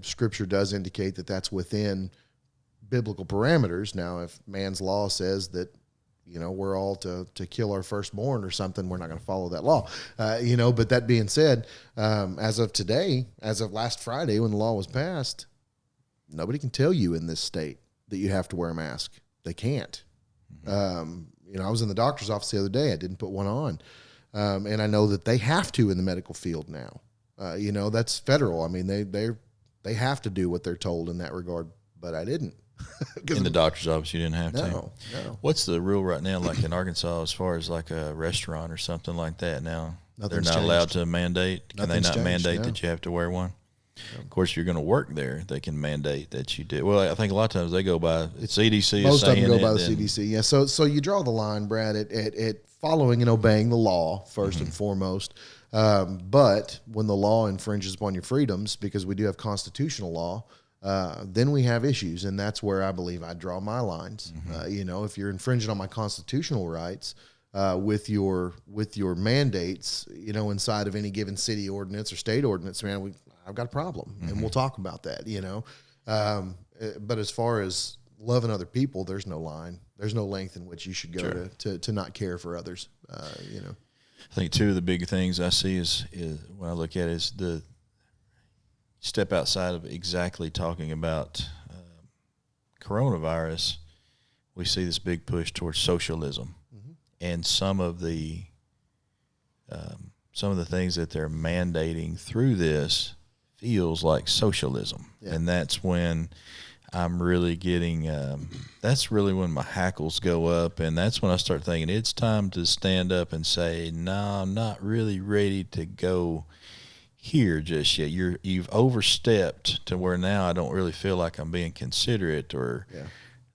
Scripture does indicate that that's within biblical parameters. Now, if man's law says that, we're all to kill our firstborn or something, we're not going to follow that law. But that being said, as of today, as of last Friday when the law was passed, nobody can tell you in this state that you have to wear a mask. They can't. I was in the doctor's office the other day. I didn't put one on. And I know that they have to in the medical field now. That's federal. I mean, they have to do what they're told in that regard, but I didn't. In the doctor's office, you didn't have to? No. What's the rule right now, like in Arkansas, as far as like a restaurant or something like that now? Nothing's They're not changed. allowed to mandate? Can Nothing's they not changed, mandate no. that you have to wear one? No. Of course, if you're going to work there, they can mandate that you do. Well, I think a lot of times they go by CDC. Most of them go it, by the CDC. Yeah. So you draw the line, Brad, at following and obeying the law first and foremost. But when the law infringes upon your freedoms, because we do have constitutional law, then we have issues, and that's where I believe I draw my lines. If you're infringing on my constitutional rights with your mandates, inside of any given city ordinance or state ordinance, man, I've got a problem, and we'll talk about that. But as far as loving other people, there's no line. There's no length in which you should go to not care for others. I think two of the big things I see is when I look at it is the step outside of exactly talking about coronavirus. We see this big push towards socialism, and some of the things that they're mandating through this feels like socialism, and that's when I'm really getting. That's really when my hackles go up, and that's when I start thinking it's time to stand up and say, "No, I'm not really ready to go here just yet. You've overstepped to where now I don't really feel like I'm being considerate or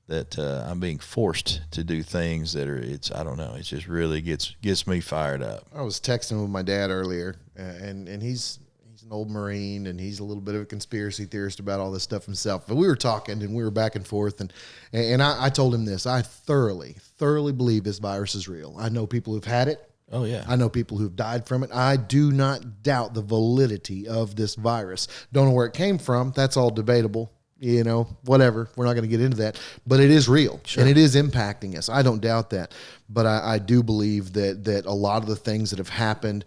that I'm being forced to do things that are. I don't know. It just really gets me fired up. I was texting with my dad earlier, and he's an old Marine, and he's a little bit of a conspiracy theorist about all this stuff himself. But we were talking, and we were back and forth, and I told him this. I thoroughly believe this virus is real. I know people who've had it. Oh, yeah. I know people who've died from it. I do not doubt the validity of this virus. Don't know where it came from. That's all debatable. Whatever. We're not going to get into that. But it is real, and it is impacting us. I don't doubt that. But I do believe that a lot of the things that have happened,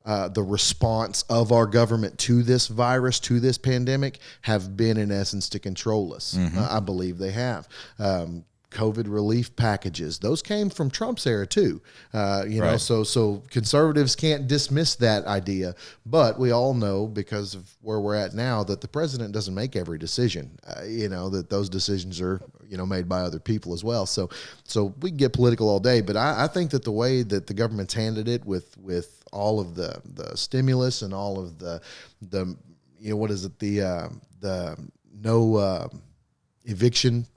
the response of our government to this virus, to this pandemic, have been, in essence, to control us. I believe they have. COVID relief packages, those came from Trump's era too. So conservatives can't dismiss that idea, but we all know, because of where we're at now, that the president doesn't make every decision, that those decisions are, made by other people as well. So we can get political all day, but I think that the way that the government's handled it with all of the stimulus and all of the no eviction,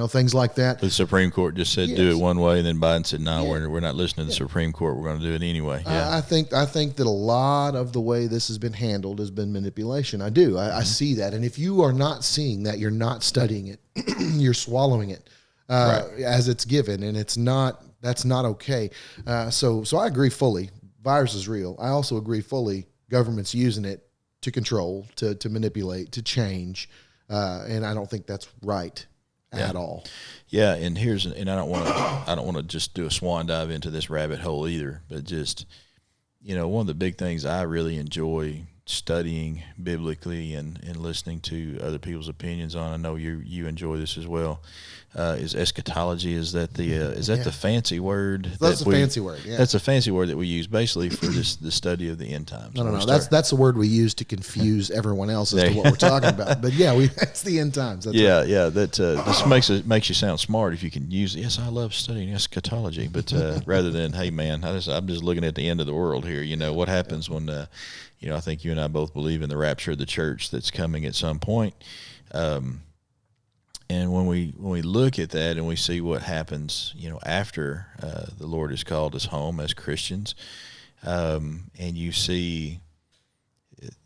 things like that. The Supreme Court just said do it one way, and then Biden said, no, we're not listening to the Supreme Court. We're going to do it anyway. Yeah. I think that a lot of the way this has been handled has been manipulation. I do. I see that. And if you are not seeing that, you're not studying it. You're swallowing it as it's given, and that's not okay. So I agree fully. Virus is real. I also agree fully government's using it to control, to manipulate, to change, and I don't think that's right. At all. Yeah, and I don't want to just do a swan dive into this rabbit hole either, but just one of the big things I really enjoy studying biblically and listening to other people's opinions on, I know you enjoy this as well, is eschatology. Is that the fancy word? That's a fancy word. Yeah. That's a fancy word that we use basically for the study of the end times. No. That's the word we use to confuse everyone else as to what we're talking about. But that's the end times. That's This makes you sound smart if you can use it. Yes, I love studying eschatology, but rather than, hey man, I'm just looking at the end of the world here. What happens when I think you and I both believe in the rapture of the church that's coming at some point. And when we look at that and we see what happens, after the Lord has called us home as Christians, and you see,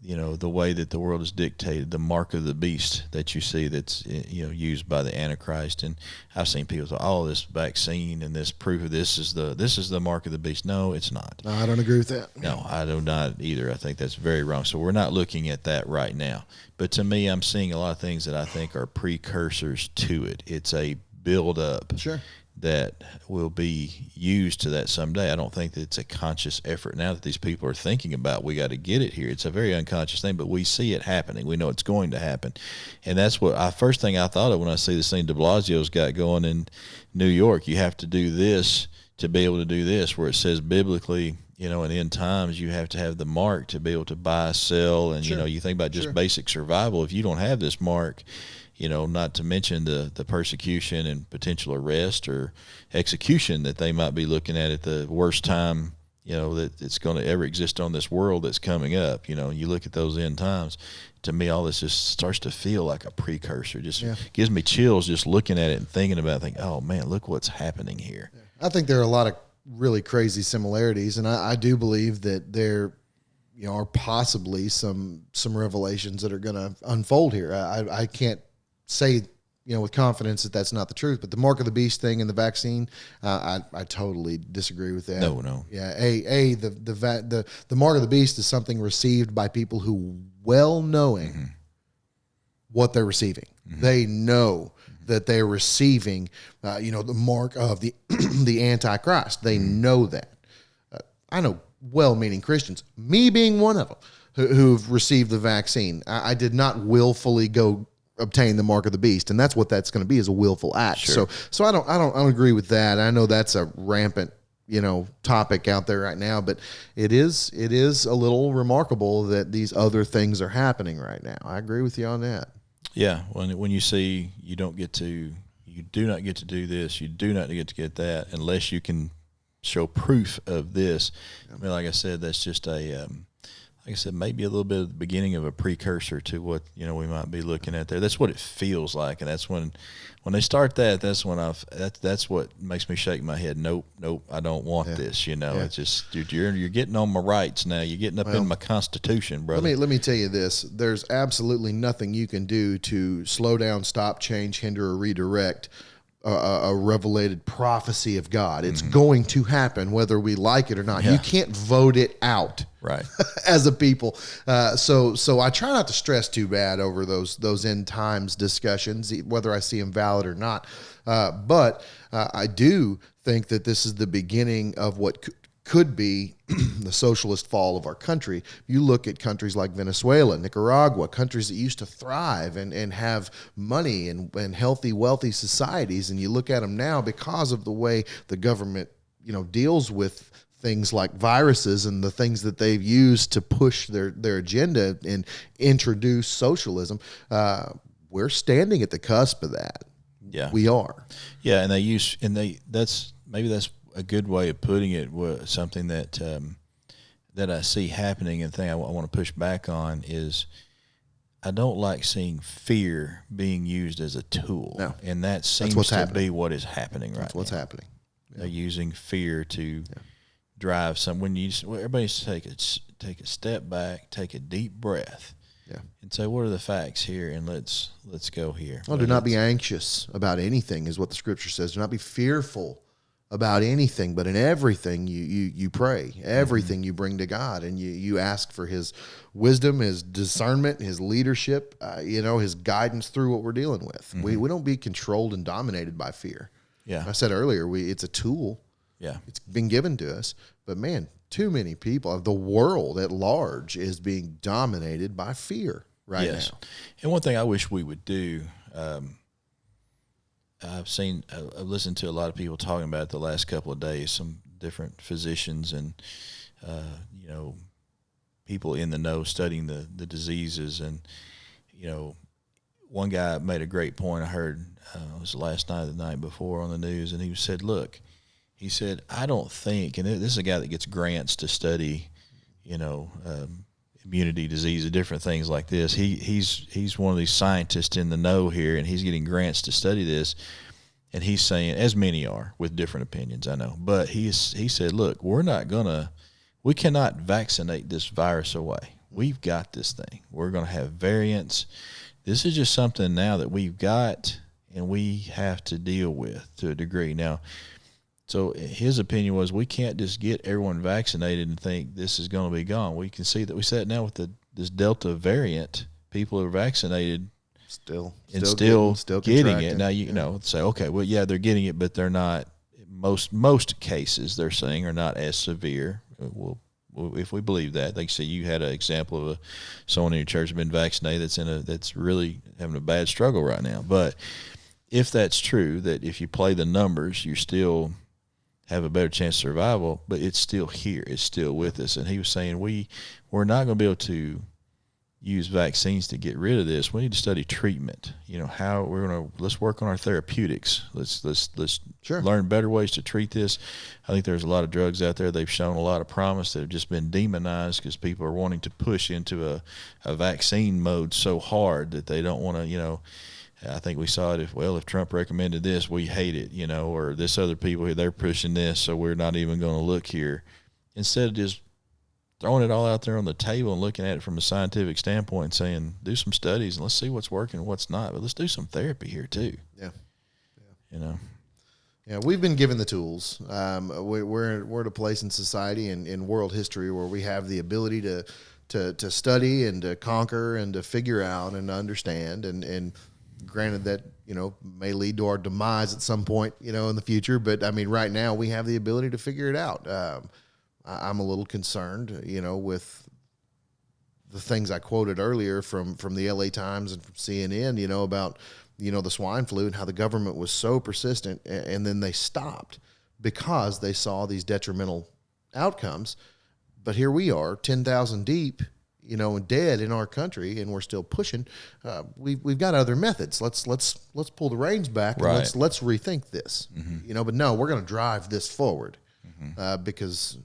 the way that the world is dictated, the mark of the beast that you see that's used by the Antichrist. And I've seen people say, "Oh, this vaccine and this proof of this is the mark of the beast." No, it's not. No, I don't agree with that. No, I do not either. I think that's very wrong. So we're not looking at that right now. But to me, I'm seeing a lot of things that I think are precursors to it. It's a build up. Sure. That will be used to that someday. I don't think that it's a conscious effort now that these people are thinking about, we got to get it here. It's a very unconscious thing, but we see it happening. We know it's going to happen. And that's what first thing I thought of when I see this thing de Blasio's got going in New York. You have to do this to be able to do this, where it says biblically, in end times, you have to have the mark to be able to buy, sell, and, you think about just basic survival. If you don't have this mark, not to mention the persecution and potential arrest or execution that they might be looking at the worst time, that it's going to ever exist on this world that's coming up. You look at those end times. To me, all this just starts to feel like a precursor. Just gives me chills just looking at it and thinking about it. Think, oh, man, look what's happening here. I think there are a lot of really crazy similarities, and I do believe that there are possibly some revelations that are going to unfold here. I can't say with confidence that that's not the truth, but the mark of the beast thing and the vaccine, I totally disagree with that. No. Yeah, the mark of the beast is something received by people who, well knowing what they're receiving, they know that they're receiving, the mark of the the Antichrist. They know that. I know well-meaning Christians, me being one of them, who've received the vaccine. I did not willfully go obtain the mark of the beast, and that's what that's going to be, is a willful act. Sure. So I don't agree with that. I know that's a rampant topic out there right now, but it is a little remarkable that these other things are happening right now. I agree with you on that. Yeah, when you see you do not get to do this, you do not get to get that unless you can show proof of this. I mean, like I said, that's just maybe a little bit of the beginning of a precursor to what we might be looking at there. That's what it feels like, and that's when they start that. That's when that's what makes me shake my head. Nope, I don't want this. It's just you're getting on my rights now. You're getting up in my Constitution, brother. Let me tell you this. There's absolutely nothing you can do to slow down, stop, change, hinder, or redirect a revelated prophecy of God. It's going to happen whether we like it or not. Yeah. You can't vote it out, right? As a people. So I try not to stress too bad over those end times discussions, whether I see them valid or not. But I do think that this is the beginning of what could be the socialist fall of our country. You look at countries like Venezuela, Nicaragua, countries that used to thrive and have money and healthy, wealthy societies, and you look at them now because of the way the government, deals with things like viruses and the things that they've used to push their agenda and introduce socialism. We're standing at the cusp of that. Yeah, we are. Yeah, that's a good way of putting it. Something that I see happening, and the thing I want to push back on is I don't like seeing fear being used as a tool. No, and that seems to be what is happening right now. That's what's happening. Yeah. They're using fear to drive everybody needs to take a step back, take a deep breath. Yeah. And say, what are the facts here? And let's go here. Well, do not be anxious about anything, is what the scripture says. Do not be fearful about anything, but in everything you pray. Everything you bring to God, and you ask for His wisdom, His discernment, His leadership, His guidance through what we're dealing with. We don't be controlled and dominated by fear. Yeah. I said earlier, it's a tool. Yeah. It's been given to us, but man, too many people, the world at large, is being dominated by fear right now. And one thing I wish we would do, I've listened to a lot of people talking about it the last couple of days, some different physicians and, people in the know studying the diseases. And, one guy made a great point. I heard, it was last night or the night before on the news, and he said, look, I don't think, and this is a guy that gets grants to study, immunity disease and different things like this. He's one of these scientists in the know here, and he's getting grants to study this. And he's saying, as many are with different opinions, I know, but he said, look, we cannot vaccinate this virus away. We've got this thing. We're going to have variants. This is just something now that we've got and we have to deal with to a degree. Now, so his opinion was we can't just get everyone vaccinated and think this is going to be gone. We can see that we said now with this Delta variant, people are vaccinated still getting it. Now, you say, okay, well, yeah, they're getting it, but they're not, most cases they're saying are not as severe. Well, if we believe that, they say you had an example of someone in your church has been vaccinated that's really having a bad struggle right now. But if that's true, that if you play the numbers, you still have a better chance of survival, but it's still here. It's still with us. And he was saying we're not going to be able to use vaccines to get rid of this. We need to study treatment. How let's work on our therapeutics. Let's learn better ways to treat this. I think there's a lot of drugs out there. They've shown a lot of promise that have just been demonized because people are wanting to push into a vaccine mode so hard that they don't want to, I think we saw it if Trump recommended this, we hate it, or this other people, they're pushing this, so we're not even going to look here. Instead of just throwing it all out there on the table and looking at it from a scientific standpoint and saying, do some studies and let's see what's working and what's not. But let's do some therapy here too. Yeah. Yeah, we've been given the tools. We're at a place in society and in world history where we have the ability to study and to conquer and to figure out and to understand. And Granted that, may lead to our demise at some point, in the future. But I mean, right now we have the ability to figure it out. I'm a little concerned, with the things I quoted earlier from the LA Times and from CNN, about, the swine flu and how the government was so persistent, and then they stopped because they saw these detrimental outcomes. But here we are, 10,000 deep, and dead in our country, and we're still pushing. We've got other methods. Let's pull the reins back and Right. let's rethink this. But no, we're going to drive this forward because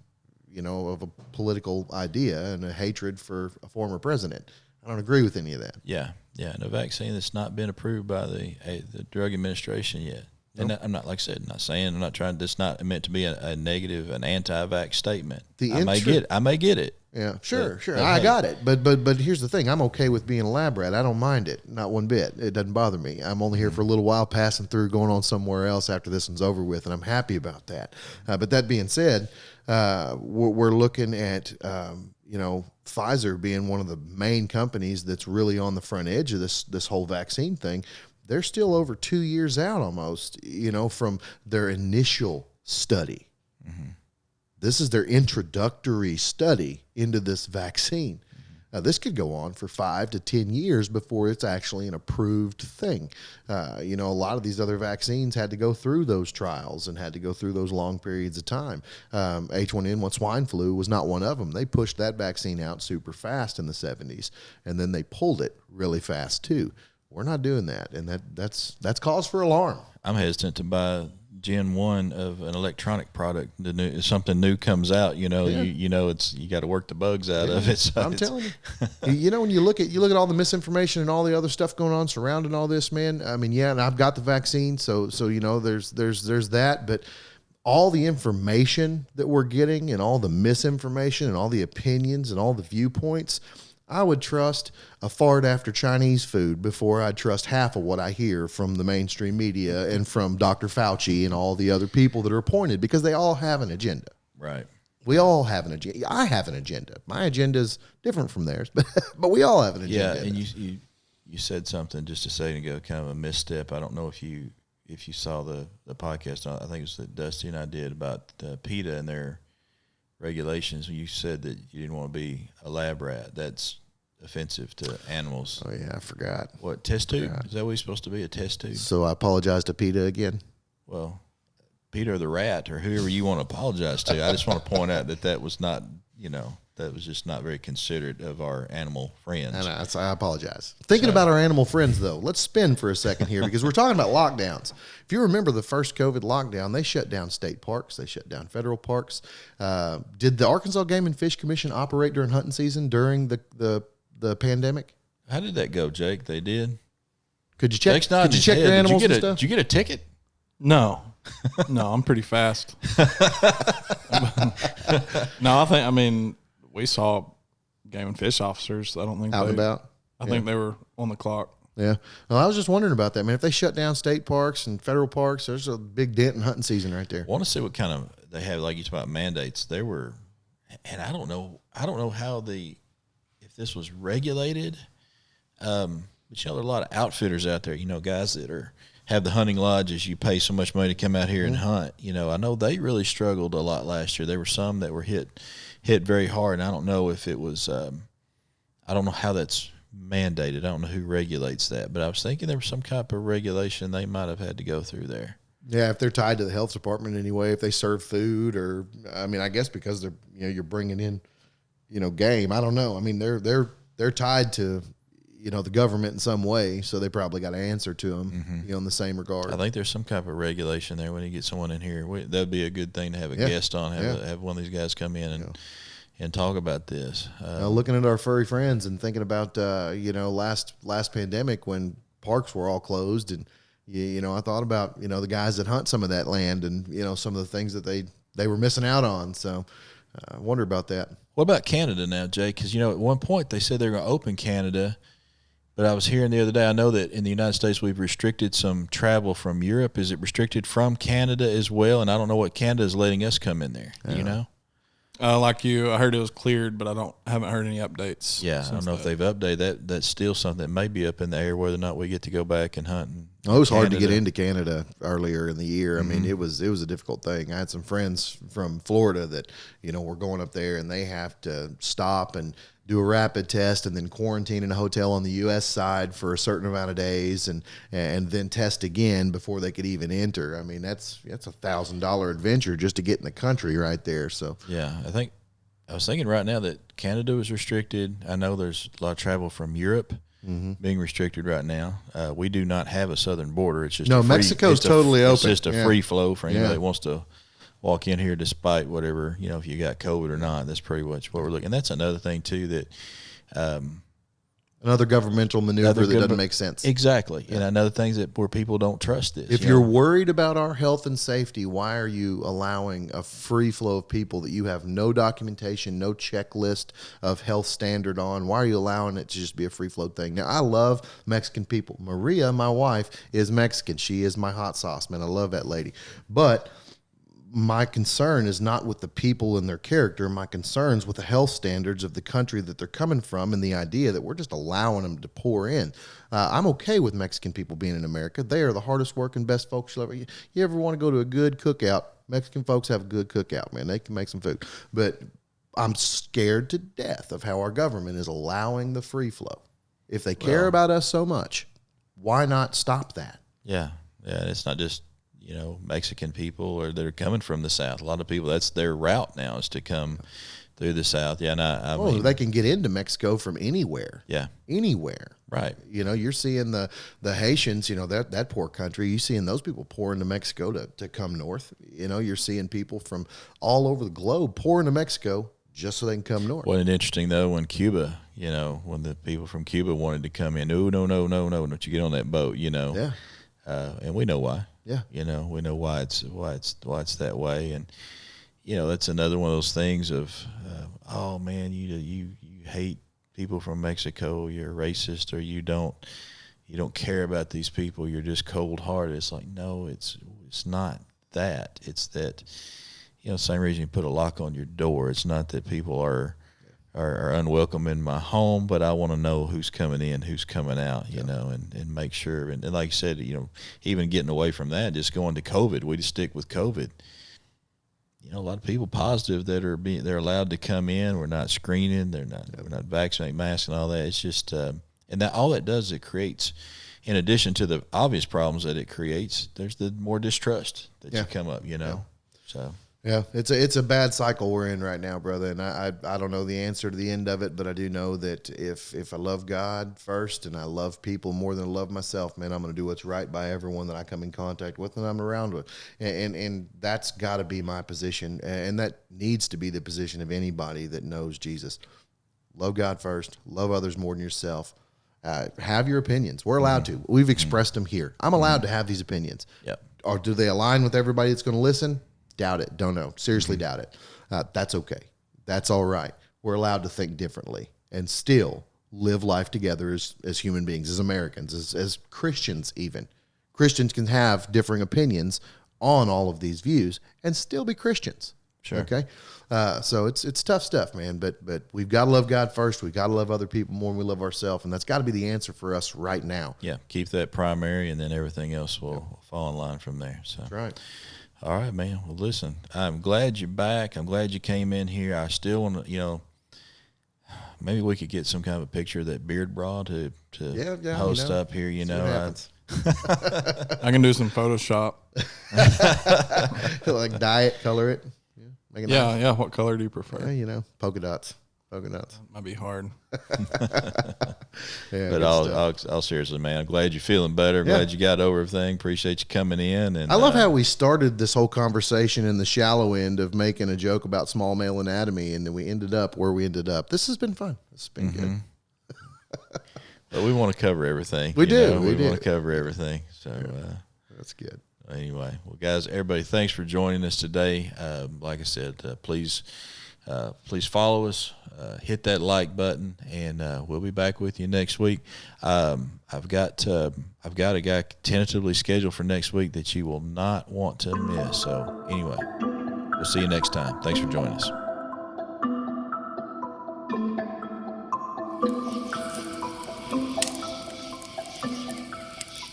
of a political idea and a hatred for a former president. I don't agree with any of that. Yeah, and a vaccine that's not been approved by the Drug Administration yet. And I'm not, like I said, I'm not trying. It's not meant to be a negative, an anti-vax statement. I may get it. Yeah, sure. I got it. But here's the thing. I'm okay with being a lab rat. I don't mind it. Not one bit. It doesn't bother me. I'm only here for a little while, passing through, going on somewhere else after this one's over with, and I'm happy about that. But that being said, we're looking at, Pfizer being one of the main companies that's really on the front edge of this whole vaccine thing. They're still over 2 years out almost, from their initial study. This is their introductory study into this vaccine. Now, this could go on for 5 to 10 years before it's actually an approved thing. A lot of these other vaccines had to go through those trials and had to go through those long periods of time. H1N1 swine flu was not one of them. They pushed that vaccine out super fast in the 70s, and then they pulled it really fast too. We're not doing that, and that's cause for alarm. I'm hesitant to buy Gen 1 of an electronic product. Something new comes out, you got to work the bugs out of it. So I'm telling you, when you look at all the misinformation and all the other stuff going on surrounding all this, man. I mean, and I've got the vaccine, so there's that, but all the information that we're getting and all the misinformation and all the opinions and all the viewpoints, I would trust a fart after Chinese food before I'd trust half of what I hear from the mainstream media and from Dr. Fauci and all the other people that are appointed, because they all have an agenda. Right. We all have an agenda. I have an agenda. My agenda is different from theirs, but we all have an agenda. Yeah, and you said something just a second ago, kind of a misstep. I don't know if you saw the podcast. I think it was that Dusty and I did about PETA and their regulations. You said that you didn't want to be a lab rat. That's offensive to animals. Oh yeah, I forgot. What, test tube? Is that what he's supposed to be, a test tube? So I apologize to PETA again. Well, Peter the rat or whoever you want to apologize to. I just want to point out that was not, that was just not very considerate of our animal friends. I apologize. Thinking about our animal friends, though, let's spin for a second here because we're talking about lockdowns. If you remember the first COVID lockdown, they shut down state parks. They shut down federal parks. Did the Arkansas Game and Fish Commission operate during hunting season during the pandemic? How did that go, Jake? They did? Could you check your animals and stuff? Did you get a ticket? No, I'm pretty fast. No, we saw game and fish officers. I don't think Out and about? I think they were on the clock. Yeah. Well, I was just wondering about that, man. If they shut down state parks and federal parks, there's a big dent in hunting season right there. I want to see what kind of they have, like you talk about mandates. They were, and I don't know how if this was regulated. But there are a lot of outfitters out there, guys that have the hunting lodges. You pay so much money to come out here and hunt. I know they really struggled a lot last year. There were some that were hit very hard, and I don't know if it was. I don't know how that's mandated. I don't know who regulates that, but I was thinking there was some type of regulation they might have had to go through there. Yeah, if they're tied to the health department anyway, if they serve food, or I guess because they're you're bringing in game. I don't know. They're tied to the government in some way, so they probably got to answer to them in the same regard. I think there's some kind of regulation there when you get someone in here. That'd be a good thing to have a guest on, have one of these guys come in and talk about this. Looking at our furry friends and thinking about last pandemic when parks were all closed, and I thought about the guys that hunt some of that land and some of the things that they were missing out on. So I wonder about that. What about Canada now, Jake? Because at one point they said they're going to open Canada. But I was hearing the other day, I know that in the United States we've restricted some travel from Europe. Is it restricted from Canada as well? And I don't know what Canada is letting us come in there. Do you know? Like you, I heard it was cleared, but haven't heard any updates. Yeah, I don't know if they've updated that. That's still something that may be up in the air, whether or not we get to go back and hunt. It was hard to get into Canada earlier in the year. I mean, it was a difficult thing. I had some friends from Florida that, were going up there, and they have to stop and do a rapid test and then quarantine in a hotel on the U.S. side for a certain amount of days and then test again before they could even enter. I mean, that's $1,000 adventure just to get in the country right there. So yeah, I was thinking right now that Canada was restricted. I know there's a lot of travel from Europe being restricted right now. We do not have a southern border. It's just Mexico's totally open. It's just a free flow for anybody that wants to walk in here despite whatever, if you got COVID or not. That's pretty much what we're looking. And that's another thing too that another governmental maneuver that doesn't make sense. Exactly. Yeah. And another thing where people don't trust this. If you're worried about our health and safety, why are you allowing a free flow of people that you have no documentation, no checklist of health standard on? Why are you allowing it to just be a free flow thing? Now, I love Mexican people. Maria, my wife, is Mexican. She is my hot sauce, man. I love that lady. But my concern is not with the people and their character. My concern is with the health standards of the country that they're coming from and the idea that we're just allowing them to pour in. I'm okay with Mexican people being in America. They are the hardest working, best folks you'll ever. You ever want to go to a good cookout? Mexican folks have a good cookout, man. They can make some food. But I'm scared to death of how our government is allowing the free flow. If they care about us so much, why not stop that? Yeah. Yeah. It's not just Mexican people or that are coming from the South. A lot of people, that's their route now, is to come through the South. Yeah, and I mean, they can get into Mexico from anywhere. Yeah, anywhere. Right. You're seeing the Haitians. That poor country. You're seeing those people pour into Mexico to come north. You're seeing people from all over the globe pour into Mexico just so they can come north. Wasn't it interesting though when Cuba, when the people from Cuba wanted to come in? No, don't you get on that boat? Yeah. And we know why. Yeah. We know why it's that way. And, that's another one of those things of, oh man, you hate people from Mexico. You're racist, or you don't care about these people. You're just cold hearted. It's like, no, it's not that. It's that, same reason you put a lock on your door. It's not that people are unwelcome in my home, but I want to know who's coming in, who's coming out, and make sure. And like you said, even getting away from that, just going to COVID, we just stick with COVID. A lot of people positive that they're allowed to come in. We're not screening. We're not vaccinating, masks, and all that. It's just, and that all it does, it creates, in addition to the obvious problems that it creates, there's the more distrust that you come up, so. Yeah, it's a bad cycle we're in right now, brother, and I don't know the answer to the end of it, but I do know that if I love God first and I love people more than I love myself, man, I'm going to do what's right by everyone that I come in contact with and I'm around with, and that's got to be my position, and that needs to be the position of anybody that knows Jesus. Love God first, love others more than yourself. Have your opinions. We're allowed to. We've expressed them here. I'm allowed to have these opinions. Yep. Or do they align with everybody that's going to listen? Doubt it. Don't know. Seriously doubt it. That's okay. That's all right. We're allowed to think differently and still live life together as human beings, as Americans, as Christians even. Christians can have differing opinions on all of these views and still be Christians. Sure. Okay? So it's tough stuff, man. But we've got to love God first. We've got to love other people more than we love ourselves. And that's got to be the answer for us right now. Yeah. Keep that primary, and then everything else will fall in line from there. So. That's right. All right, man. Well, listen, I'm glad you're back. I'm glad you came in here. I still want to, maybe we could get some kind of a picture of that beard bra to host up here, I can do some Photoshop. Like dye it, color it. Yeah. What color do you prefer? Polka dots. Might be hard. But I'll seriously, man, I'm glad you're feeling better. Glad you got over everything. Appreciate you coming in. And I love how we started this whole conversation in the shallow end of making a joke about small male anatomy, and then we ended up where we ended up. This has been fun. This has been good. But we want to cover everything. We do. We want to cover everything. So that's good. Anyway, well, guys, everybody, thanks for joining us today. Like I said, please follow us. Hit that like button, and we'll be back with you next week. I've got a guy tentatively scheduled for next week that you will not want to miss. So anyway, we'll see you next time. Thanks for joining us.